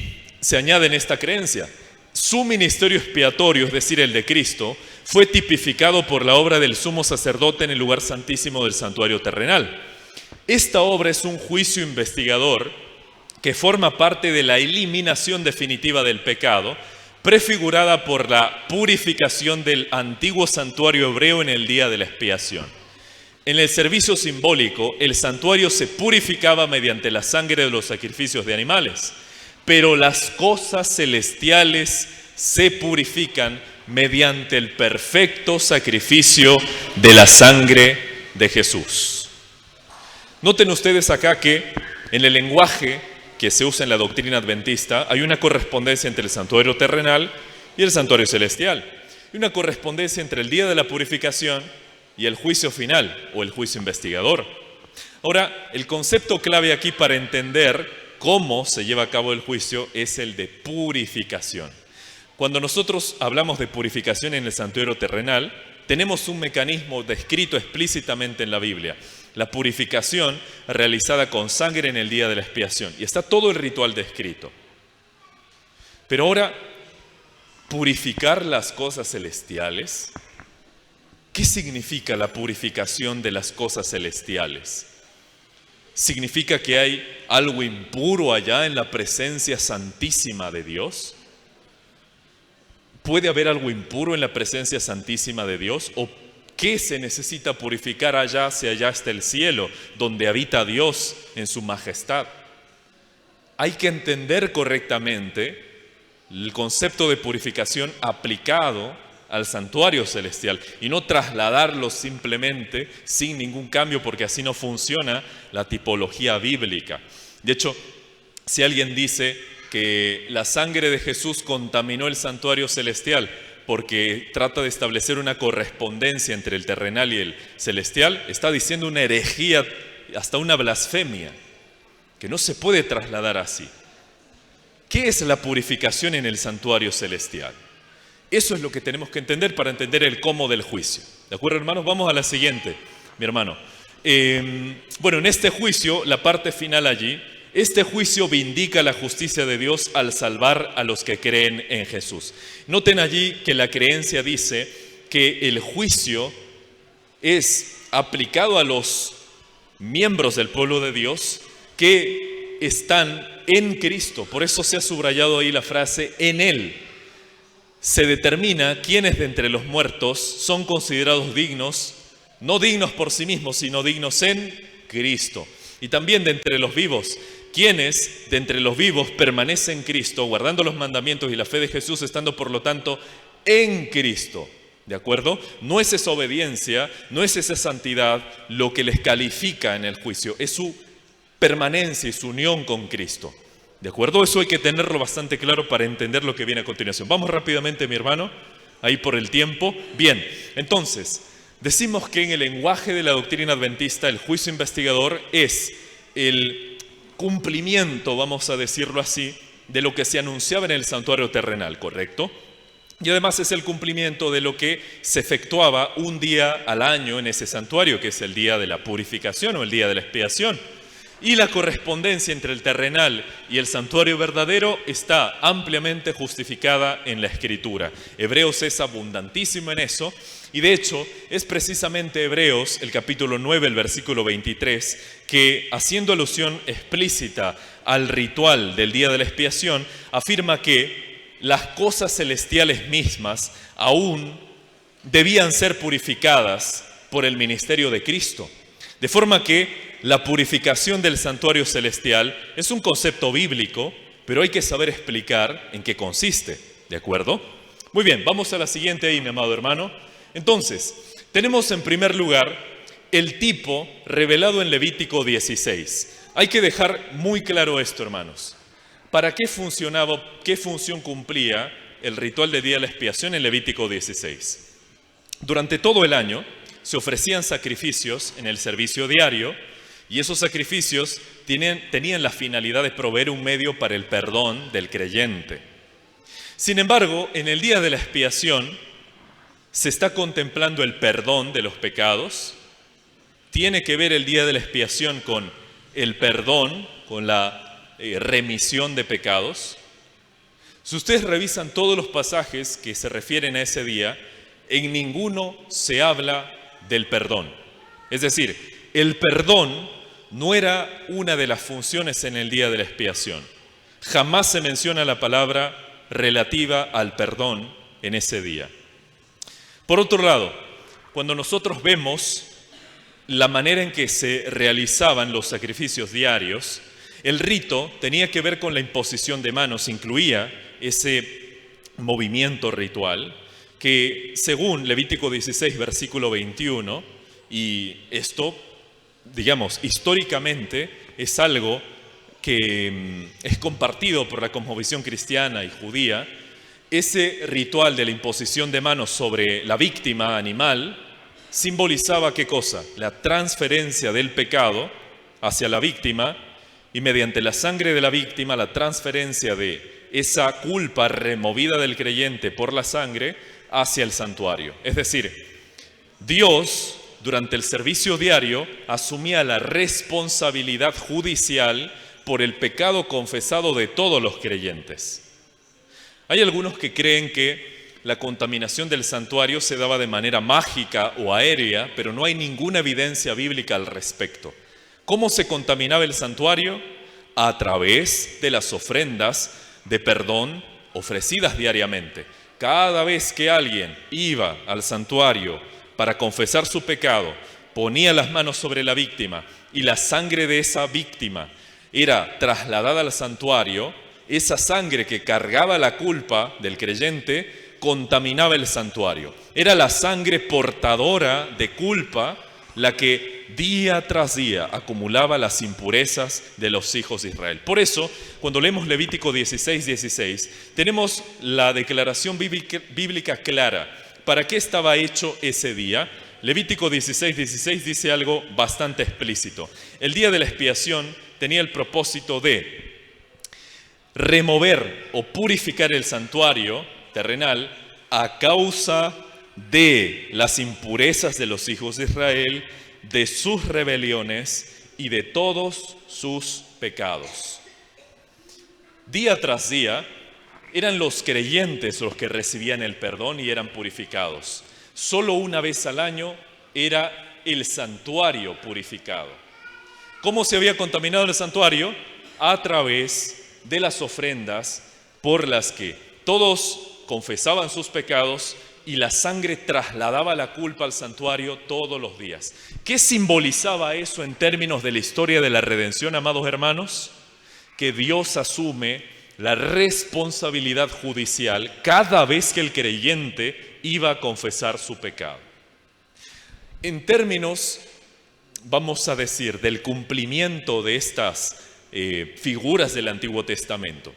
se añade en esta creencia: su ministerio expiatorio, es decir, el de Cristo, fue tipificado por la obra del sumo sacerdote en el lugar santísimo del santuario terrenal. Esta obra es un juicio investigador que forma parte de la eliminación definitiva del pecado, prefigurada por la purificación del antiguo santuario hebreo en el día de la expiación. En el servicio simbólico, el santuario se purificaba mediante la sangre de los sacrificios de animales, pero las cosas celestiales se purifican mediante el perfecto sacrificio de la sangre de Jesús. Noten ustedes acá que en el lenguaje que se usa en la doctrina adventista hay una correspondencia entre el santuario terrenal y el santuario celestial, y una correspondencia entre el día de la purificación y el juicio final o el juicio investigador. Ahora, el concepto clave aquí para entender cómo se lleva a cabo el juicio es el de purificación. Cuando nosotros hablamos de purificación en el santuario terrenal, tenemos un mecanismo descrito explícitamente en la Biblia: la purificación realizada con sangre en el día de la expiación. Y está todo el ritual descrito. Pero ahora, purificar las cosas celestiales, ¿qué significa la purificación de las cosas celestiales? ¿Significa que hay algo impuro allá en la presencia santísima de Dios? ¿Puede haber algo impuro en la presencia santísima de Dios? ¿O qué se necesita purificar allá si allá está el cielo, donde habita Dios en su majestad? Hay que entender correctamente el concepto de purificación aplicado al santuario celestial y no trasladarlo simplemente sin ningún cambio, porque así no funciona la tipología bíblica. De hecho, si alguien dice que la sangre de Jesús contaminó el santuario celestial porque trata de establecer una correspondencia entre el terrenal y el celestial, está diciendo una herejía, hasta una blasfemia, que no se puede trasladar así. ¿Qué es la purificación en el santuario celestial? Eso es lo que tenemos que entender para entender el cómo del juicio. ¿De acuerdo, hermanos? Vamos a la siguiente, mi hermano. Bueno, en este juicio, la parte final allí, este juicio vindica la justicia de Dios al salvar a los que creen en Jesús. Noten allí que la creencia dice que el juicio es aplicado a los miembros del pueblo de Dios que están en Cristo. Por eso se ha subrayado ahí la frase en Él. Se determina quiénes de entre los muertos son considerados dignos, no dignos por sí mismos, sino dignos en Cristo. Y también de entre los vivos, quienes de entre los vivos permanecen en Cristo, guardando los mandamientos y la fe de Jesús, estando por lo tanto en Cristo. ¿De acuerdo? No es esa obediencia, no es esa santidad lo que les califica en el juicio, es su permanencia y su unión con Cristo. ¿De acuerdo? Eso hay que tenerlo bastante claro para entender lo que viene a continuación. Vamos rápidamente, mi hermano, ahí por el tiempo. Bien, entonces, decimos que en el lenguaje de la doctrina adventista el juicio investigador es el cumplimiento, vamos a decirlo así, de lo que se anunciaba en el santuario terrenal, ¿correcto? Y además es el cumplimiento de lo que se efectuaba un día al año en ese santuario, que es el día de la purificación o el día de la expiación. Y la correspondencia entre el terrenal y el santuario verdadero está ampliamente justificada en la Escritura. Hebreos es abundantísimo en eso, y de hecho es precisamente Hebreos, el capítulo 9, el versículo 23, que haciendo alusión explícita al ritual del día de la expiación, afirma que las cosas celestiales mismas aún debían ser purificadas por el ministerio de Cristo. De forma que la purificación del santuario celestial es un concepto bíblico, pero hay que saber explicar en qué consiste, ¿de acuerdo? Muy bien, vamos a la siguiente ahí, mi amado hermano. Entonces, tenemos en primer lugar el tipo revelado en Levítico 16. Hay que dejar muy claro esto, hermanos. ¿Para qué funcionaba, qué función cumplía el ritual de día de la expiación en Levítico 16? Durante todo el año se ofrecían sacrificios en el servicio diario y esos sacrificios tenían la finalidad de proveer un medio para el perdón del creyente. Sin embargo, en el día de la expiación se está contemplando el perdón de los pecados. Tiene que ver el día de la expiación con el perdón, con la remisión de pecados. Si ustedes revisan todos los pasajes que se refieren a ese día, en ninguno se habla del perdón. Es decir, el perdón no era una de las funciones en el día de la expiación. Jamás se menciona la palabra relativa al perdón en ese día. Por otro lado, cuando nosotros vemos la manera en que se realizaban los sacrificios diarios, el rito tenía que ver con la imposición de manos, incluía ese movimiento ritual que según Levítico 16, versículo 21, y esto, digamos, históricamente es algo que es compartido por la cosmovisión cristiana y judía, ese ritual de la imposición de manos sobre la víctima animal simbolizaba ¿qué cosa? La transferencia del pecado hacia la víctima y mediante la sangre de la víctima la transferencia de esa culpa removida del creyente por la sangre hacia el santuario. Es decir, Dios durante el servicio diario asumía la responsabilidad judicial por el pecado confesado de todos los creyentes. Hay algunos que creen que la contaminación del santuario se daba de manera mágica o aérea, pero no hay ninguna evidencia bíblica al respecto. ¿Cómo se contaminaba el santuario? A través de las ofrendas de perdón ofrecidas diariamente. Cada vez que alguien iba al santuario para confesar su pecado, ponía las manos sobre la víctima y la sangre de esa víctima era trasladada al santuario, esa sangre que cargaba la culpa del creyente contaminaba el santuario. Era la sangre portadora de culpa la que día tras día acumulaba las impurezas de los hijos de Israel. Por eso, cuando leemos Levítico 16:16, tenemos la declaración bíblica clara. ¿Para qué estaba hecho ese día? Levítico 16:16 dice algo bastante explícito. El día de la expiación tenía el propósito de remover o purificar el santuario terrenal a causa de las impurezas de los hijos de Israel, de sus rebeliones y de todos sus pecados. Día tras día eran los creyentes los que recibían el perdón y eran purificados. Solo una vez al año era el santuario purificado. ¿Cómo se había contaminado el santuario? A través de las ofrendas por las que todos confesaban sus pecados y la sangre trasladaba la culpa al santuario todos los días. ¿Qué simbolizaba eso en términos de la historia de la redención, amados hermanos? Que Dios asume la responsabilidad judicial cada vez que el creyente iba a confesar su pecado. En términos, vamos a decir, del cumplimiento de estas figuras del Antiguo Testamento,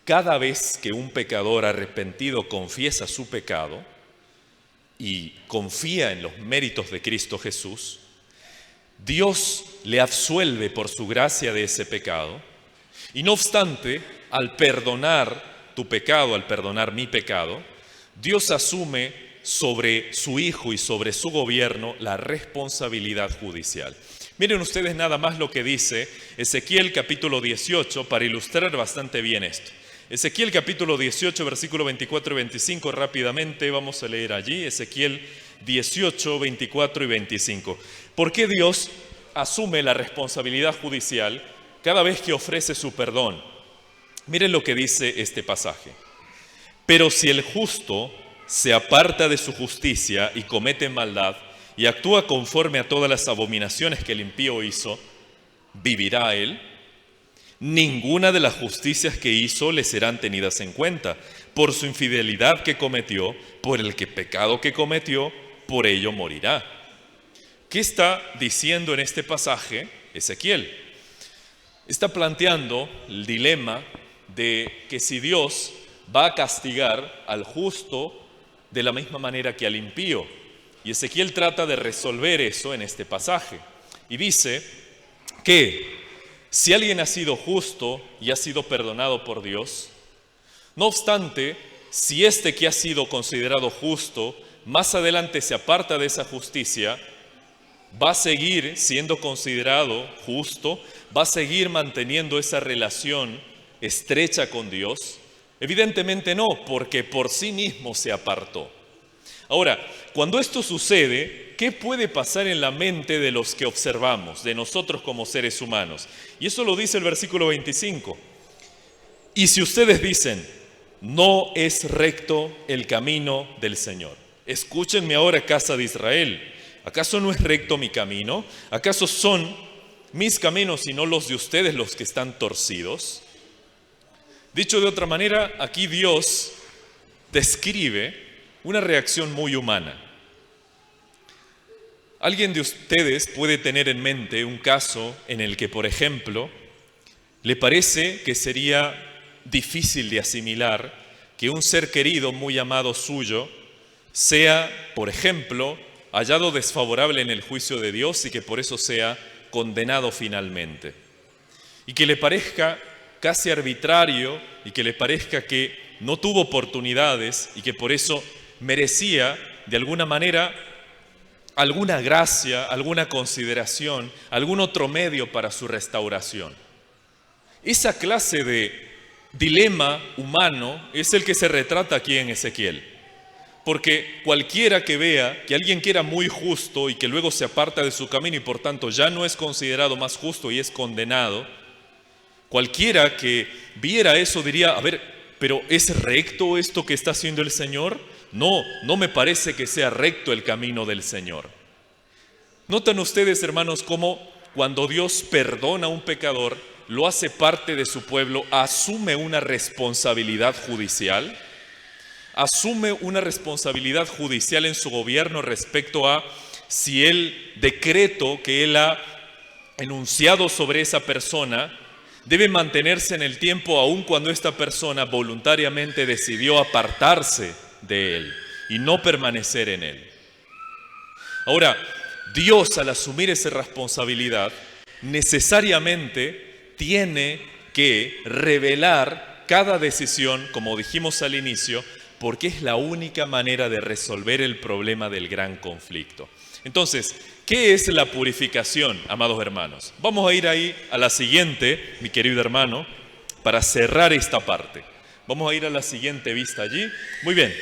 cada vez que un pecador arrepentido confiesa su pecado y confía en los méritos de Cristo Jesús, Dios le absuelve por su gracia de ese pecado. Y no obstante, al perdonar tu pecado, al perdonar mi pecado, Dios asume sobre su Hijo y sobre su gobierno la responsabilidad judicial. Miren ustedes nada más lo que dice Ezequiel capítulo 18 para ilustrar bastante bien esto. Ezequiel capítulo 18, versículo 24 y 25, rápidamente vamos a leer allí, Ezequiel 18, 24 y 25. ¿Por qué Dios asume la responsabilidad judicial cada vez que ofrece su perdón? Miren lo que dice este pasaje. Pero si el justo se aparta de su justicia y comete maldad y actúa conforme a todas las abominaciones que el impío hizo, ¿vivirá él? Ninguna de las justicias que hizo le serán tenidas en cuenta. Por su infidelidad que cometió, por el pecado que cometió, por ello morirá. ¿Qué está diciendo en este pasaje Ezequiel? Está planteando el dilema de que si Dios va a castigar al justo de la misma manera que al impío. Y Ezequiel trata de resolver eso en este pasaje. Y dice que si alguien ha sido justo y ha sido perdonado por Dios, no obstante, si este que ha sido considerado justo más adelante se aparta de esa justicia, va a seguir siendo considerado justo, va a seguir manteniendo esa relación estrecha con Dios. Evidentemente no, porque por sí mismo se apartó. Ahora, cuando esto sucede, ¿qué puede pasar en la mente de los que observamos, de nosotros como seres humanos? Y eso lo dice el versículo 25. Y si ustedes dicen, no es recto el camino del Señor. Escúchenme ahora, casa de Israel. ¿Acaso no es recto mi camino? ¿Acaso son mis caminos y no los de ustedes los que están torcidos? Dicho de otra manera, aquí Dios describe una reacción muy humana. Alguien de ustedes puede tener en mente un caso en el que, por ejemplo, le parece que sería difícil de asimilar que un ser querido muy amado suyo sea, por ejemplo, hallado desfavorable en el juicio de Dios y que por eso sea condenado finalmente. Y que le parezca casi arbitrario y que le parezca que no tuvo oportunidades y que por eso merecía de alguna manera alguna gracia, alguna consideración, algún otro medio para su restauración. Esa clase de dilema humano es el que se retrata aquí en Ezequiel. Porque cualquiera que vea que alguien que era muy justo y que luego se aparta de su camino y por tanto ya no es considerado más justo y es condenado, cualquiera que viera eso diría, a ver, ¿pero es recto esto que está haciendo el Señor? No, no me parece que sea recto el camino del Señor. ¿Notan ustedes, hermanos, cómo cuando Dios perdona a un pecador, lo hace parte de su pueblo, asume una responsabilidad judicial? Asume una responsabilidad judicial en su gobierno respecto a si el decreto que él ha enunciado sobre esa persona debe mantenerse en el tiempo aun cuando esta persona voluntariamente decidió apartarse de él y no permanecer en él. Ahora, Dios al asumir esa responsabilidad necesariamente tiene que revelar cada decisión, como dijimos al inicio, porque es la única manera de resolver el problema del gran conflicto. Entonces, ¿qué es la purificación, amados hermanos? Vamos a ir ahí a la siguiente, mi querido hermano, para cerrar esta parte. Vamos a ir a la siguiente vista allí. Muy bien,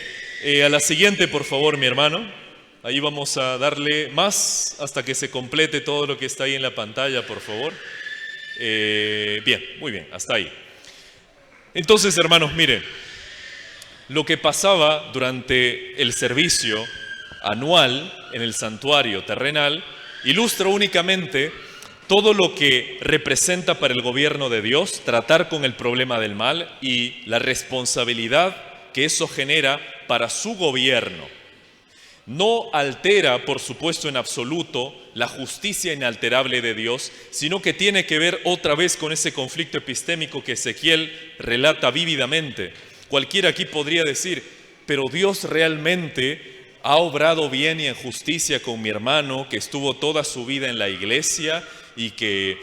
a la siguiente, por favor, mi hermano. Ahí vamos a darle más hasta que se complete todo lo que está ahí en la pantalla, por favor. Bien, muy bien, hasta ahí. Entonces, hermanos, miren, lo que pasaba durante el servicio anual en el santuario terrenal ilustra únicamente todo lo que representa para el gobierno de Dios tratar con el problema del mal y la responsabilidad que eso genera para su gobierno. No altera, por supuesto, en absoluto la justicia inalterable de Dios, sino que tiene que ver otra vez con ese conflicto epistémico que Ezequiel relata vívidamente. Cualquiera aquí podría decir, pero Dios realmente ha obrado bien y en justicia con mi hermano, que estuvo toda su vida en la iglesia y que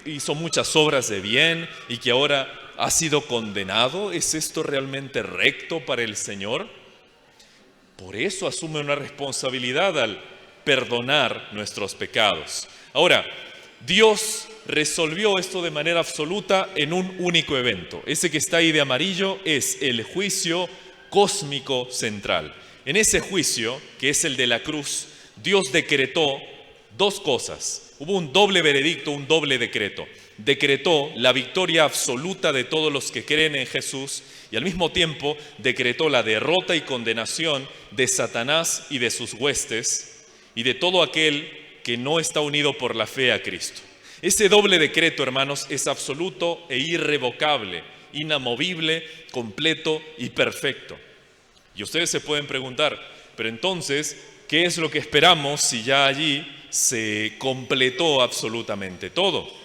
hizo muchas obras de bien y que ahora ha sido condenado. ¿Es esto realmente recto para el Señor? Por eso asume una responsabilidad al perdonar nuestros pecados. Ahora, Dios resolvió esto de manera absoluta en un único evento. Ese que está ahí de amarillo es el juicio cósmico central. En ese juicio, que es el de la cruz, Dios decretó dos cosas. Hubo un doble veredicto, un doble decreto. Decretó la victoria absoluta de todos los que creen en Jesús y al mismo tiempo decretó la derrota y condenación de Satanás y de sus huestes y de todo aquel que no está unido por la fe a Cristo. Ese doble decreto, hermanos, es absoluto e irrevocable, inamovible, completo y perfecto. Y ustedes se pueden preguntar, pero entonces, ¿qué es lo que esperamos si ya allí se completó absolutamente todo?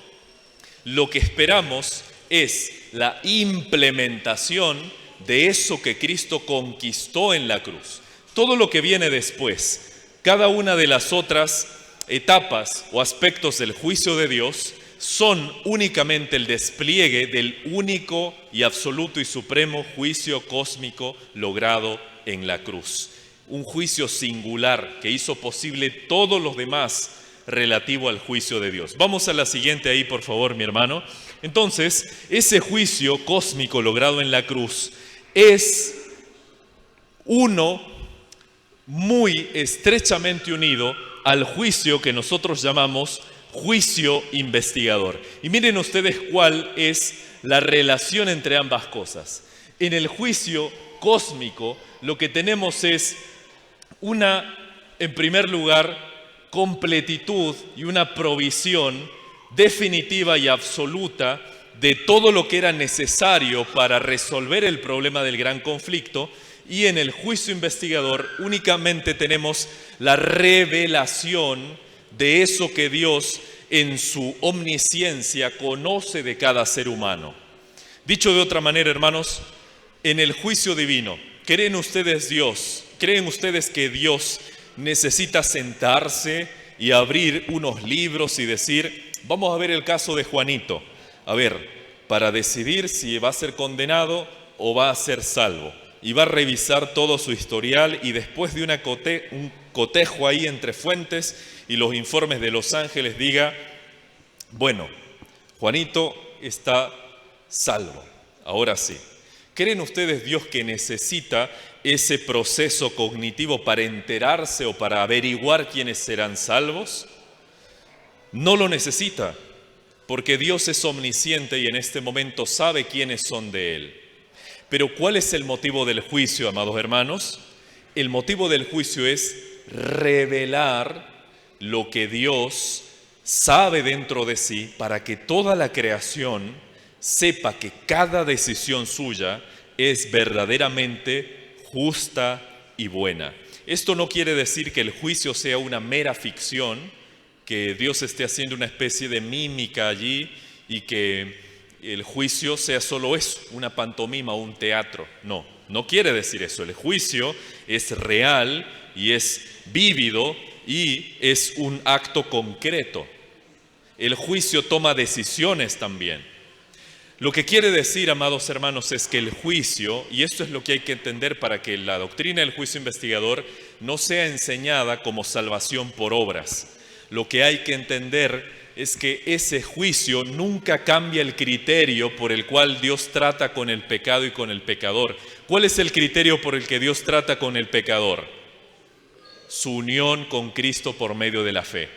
Lo que esperamos es la implementación de eso que Cristo conquistó en la cruz. Todo lo que viene después, cada una de las otras etapas o aspectos del juicio de Dios son únicamente el despliegue del único y absoluto y supremo juicio cósmico logrado en la cruz. Un juicio singular que hizo posible todos los demás relativo al juicio de Dios. Vamos a la siguiente ahí, por favor, mi hermano. Entonces, ese juicio cósmico logrado en la cruz es uno muy estrechamente unido al juicio que nosotros llamamos juicio investigador. Y miren ustedes cuál es la relación entre ambas cosas. En el juicio cósmico lo que tenemos es en primer lugar, completitud y una provisión definitiva y absoluta de todo lo que era necesario para resolver el problema del gran conflicto, y en el juicio investigador únicamente tenemos la revelación de eso que Dios en su omnisciencia conoce de cada ser humano. Dicho de otra manera, hermanos, en el juicio divino, ¿creen ustedes que Dios necesita sentarse y abrir unos libros y decir, vamos a ver el caso de Juanito, a ver, para decidir si va a ser condenado o va a ser salvo? Y va a revisar todo su historial y después de un cotejo ahí entre fuentes y los informes de los ángeles diga, bueno, Juanito está salvo, ahora sí. ¿Creen ustedes, Dios, que necesita ese proceso cognitivo para enterarse o para averiguar quiénes serán salvos? No lo necesita, porque Dios es omnisciente y en este momento sabe quiénes son de Él. Pero ¿cuál es el motivo del juicio, amados hermanos? El motivo del juicio es revelar lo que Dios sabe dentro de sí para que toda la creación sepa que cada decisión suya es verdaderamente justa y buena. Esto no quiere decir que el juicio sea una mera ficción, que Dios esté haciendo una especie de mímica allí y que el juicio sea solo eso, una pantomima o un teatro. No, no quiere decir eso. El juicio es real y es vívido y es un acto concreto. El juicio toma decisiones también. Lo que quiere decir, amados hermanos, es que el juicio, y esto es lo que hay que entender para que la doctrina del juicio investigador no sea enseñada como salvación por obras. Lo que hay que entender es que ese juicio nunca cambia el criterio por el cual Dios trata con el pecado y con el pecador. ¿Cuál es el criterio por el que Dios trata con el pecador? Su unión con Cristo por medio de la fe.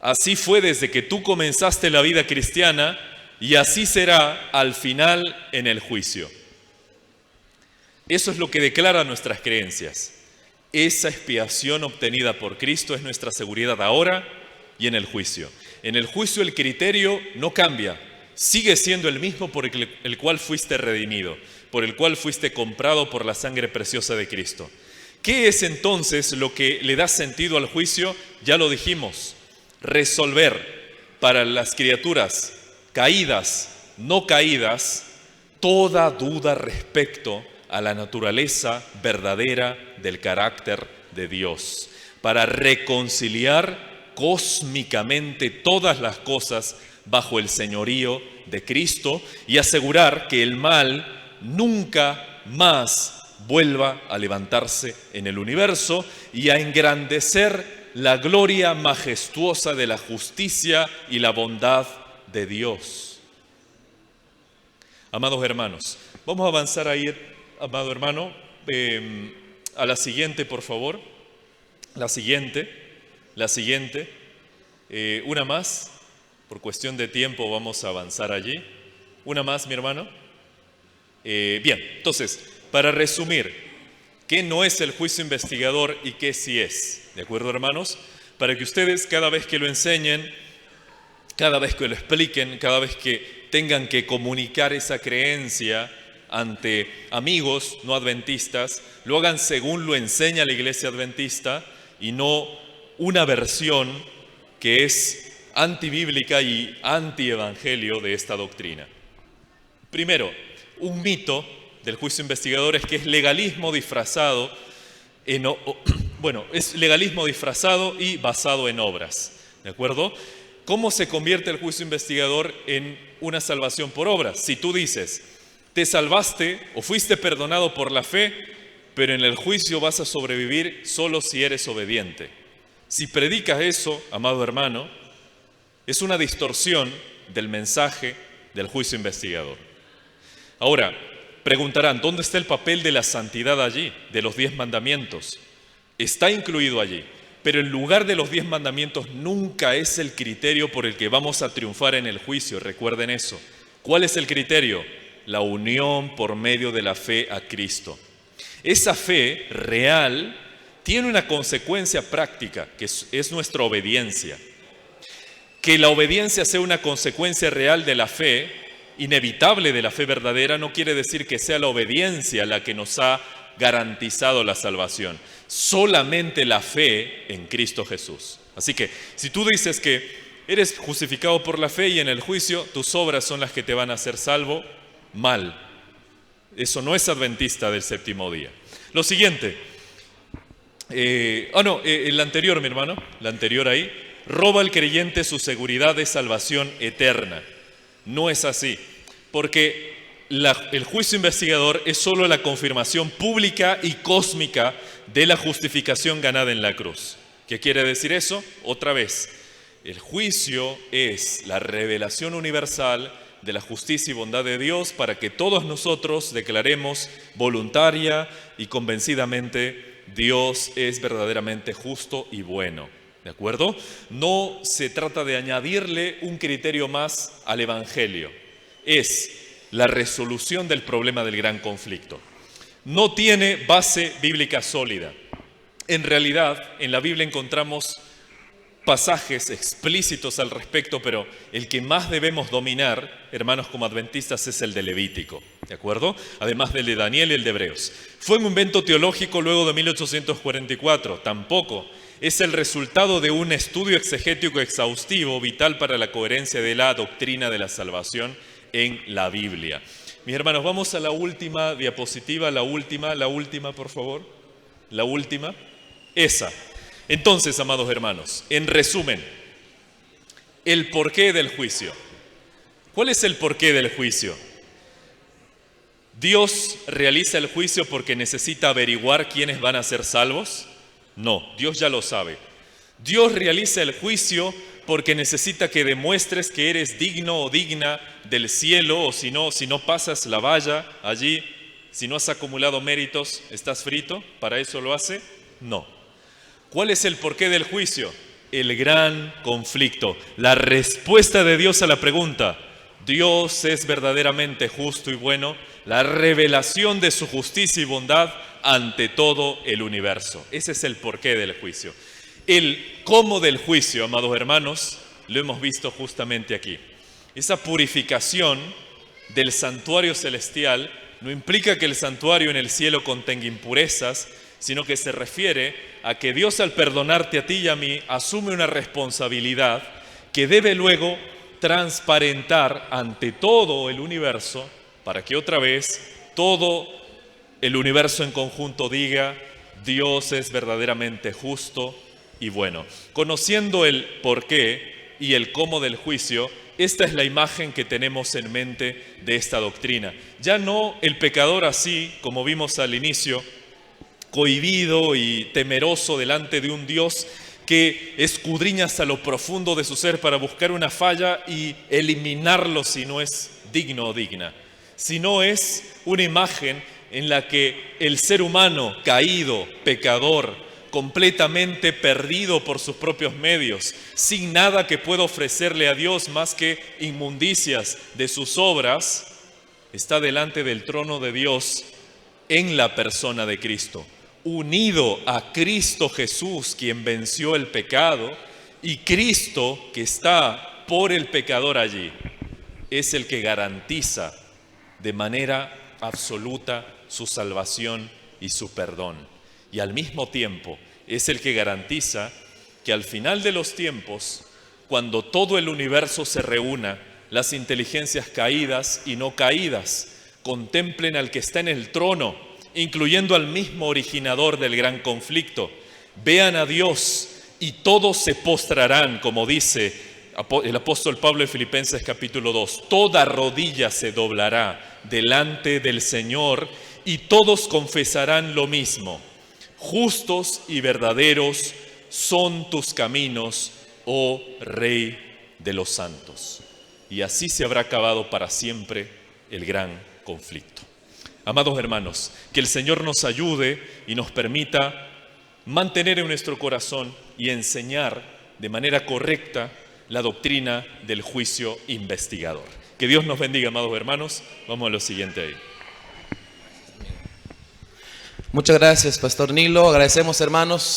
Así fue desde que tú comenzaste la vida cristiana y así será al final en el juicio. Eso es lo que declaran nuestras creencias. Esa expiación obtenida por Cristo es nuestra seguridad ahora y en el juicio. En el juicio el criterio no cambia, sigue siendo el mismo por el cual fuiste redimido. por el cual fuiste comprado por la sangre preciosa de Cristo. ¿Qué es entonces lo que le da sentido al juicio? Ya lo dijimos, resolver para las criaturas caídas, no caídas, toda duda respecto a la naturaleza verdadera del carácter de Dios, para reconciliar cósmicamente todas las cosas bajo el señorío de Cristo y asegurar que el mal nunca más vuelva a levantarse en el universo y a engrandecer la gloria majestuosa de la justicia y la bondad de Dios. Amados hermanos, vamos a avanzar a ir, amado hermano, a la siguiente, por favor. La siguiente. Una más. Por cuestión de tiempo vamos a avanzar allí. Una más, mi hermano. Bien, entonces, para resumir, ¿qué no es el juicio investigador y qué sí es? ¿De acuerdo, hermanos? Para que ustedes cada vez que lo enseñen, cada vez que lo expliquen, cada vez que tengan que comunicar esa creencia ante amigos no adventistas, lo hagan según lo enseña la iglesia adventista y no una versión que es antibíblica y antievangelio de esta doctrina. Primero, un mito del juicio investigador es que es legalismo disfrazado es legalismo disfrazado y basado en obras, ¿de acuerdo? ¿Cómo se convierte el juicio investigador en una salvación por obras? Si tú dices, te salvaste o fuiste perdonado por la fe, pero en el juicio vas a sobrevivir solo si eres obediente. Si predicas eso, amado hermano, es una distorsión del mensaje del juicio investigador. Ahora, preguntarán, ¿dónde está el papel de la santidad allí, de los 10 mandamientos? Está incluido allí, pero en lugar de los 10 mandamientos nunca es el criterio por el que vamos a triunfar en el juicio, recuerden eso. ¿Cuál es el criterio? La unión por medio de la fe a Cristo. Esa fe real tiene una consecuencia práctica, que es nuestra obediencia. Que la obediencia sea una consecuencia real de la fe, inevitable de la fe verdadera, no quiere decir que sea la obediencia la que nos ha garantizado la salvación. Solamente la fe en Cristo Jesús. Así que, si tú dices que eres justificado por la fe y en el juicio tus obras son las que te van a hacer salvo, mal. Eso no es adventista del séptimo día. Lo siguiente. El anterior, mi hermano. La anterior ahí. Roba al creyente su seguridad de salvación eterna. No es así. Porque el juicio investigador es solo la confirmación pública y cósmica de la justificación ganada en la cruz. ¿Qué quiere decir eso? Otra vez. El juicio es la revelación universal de la justicia y bondad de Dios para que todos nosotros declaremos voluntaria y convencidamente Dios es verdaderamente justo y bueno. ¿De acuerdo? No se trata de añadirle un criterio más al Evangelio. Es la resolución del problema del gran conflicto. No tiene base bíblica sólida. En realidad, en la Biblia encontramos pasajes explícitos al respecto, pero el que más debemos dominar, hermanos como adventistas, es el de Levítico, ¿de acuerdo? Además del de Daniel y el de Hebreos. ¿Fue un invento teológico luego de 1844? Tampoco. Es el resultado de un estudio exegético exhaustivo, vital para la coherencia de la doctrina de la salvación en la Biblia. Mis hermanos, vamos a la última diapositiva, la última, por favor. La última. Esa. Entonces, amados hermanos, en resumen, el porqué del juicio. ¿Cuál es el porqué del juicio? ¿Dios realiza el juicio porque necesita averiguar quiénes van a ser salvos? No, Dios ya lo sabe. Dios realiza el juicio porque necesita que demuestres que eres digno o digna del cielo, o si no pasas la valla allí, si no has acumulado méritos, ¿estás frito? ¿Para eso lo hace? No. ¿Cuál es el porqué del juicio? El gran conflicto. La respuesta de Dios a la pregunta, ¿Dios es verdaderamente justo y bueno? La revelación de su justicia y bondad ante todo el universo. Ese es el porqué del juicio. El cómo del juicio, amados hermanos, lo hemos visto justamente aquí. Esa purificación del santuario celestial no implica que el santuario en el cielo contenga impurezas, sino que se refiere a que Dios, al perdonarte a ti y a mí, asume una responsabilidad que debe luego transparentar ante todo el universo, para que otra vez todo el universo en conjunto diga: Dios es verdaderamente justo y bueno. Conociendo el porqué y el cómo del juicio, esta es la imagen que tenemos en mente de esta doctrina. Ya no el pecador así, como vimos al inicio, cohibido y temeroso delante de un Dios que escudriña hasta lo profundo de su ser para buscar una falla y eliminarlo si no es digno o digna, sino es una imagen en la que el ser humano caído, pecador, completamente perdido por sus propios medios, sin nada que pueda ofrecerle a Dios más que inmundicias de sus obras, está delante del trono de Dios en la persona de Cristo, unido a Cristo Jesús, quien venció el pecado, y Cristo, que está por el pecador allí, es el que garantiza de manera absoluta su salvación y su perdón. Y al mismo tiempo es el que garantiza que al final de los tiempos, cuando todo el universo se reúna, las inteligencias caídas y no caídas contemplen al que está en el trono, incluyendo al mismo originador del gran conflicto, vean a Dios y todos se postrarán, como dice el apóstol Pablo en Filipenses capítulo 2, toda rodilla se doblará delante del Señor y todos confesarán lo mismo: justos y verdaderos son tus caminos, oh Rey de los santos. Y así se habrá acabado para siempre el gran conflicto. Amados hermanos, que el Señor nos ayude y nos permita mantener en nuestro corazón y enseñar de manera correcta la doctrina del juicio investigador. Que Dios nos bendiga, amados hermanos. Vamos a lo siguiente ahí. Muchas gracias, Pastor Nilo. Agradecemos, hermanos.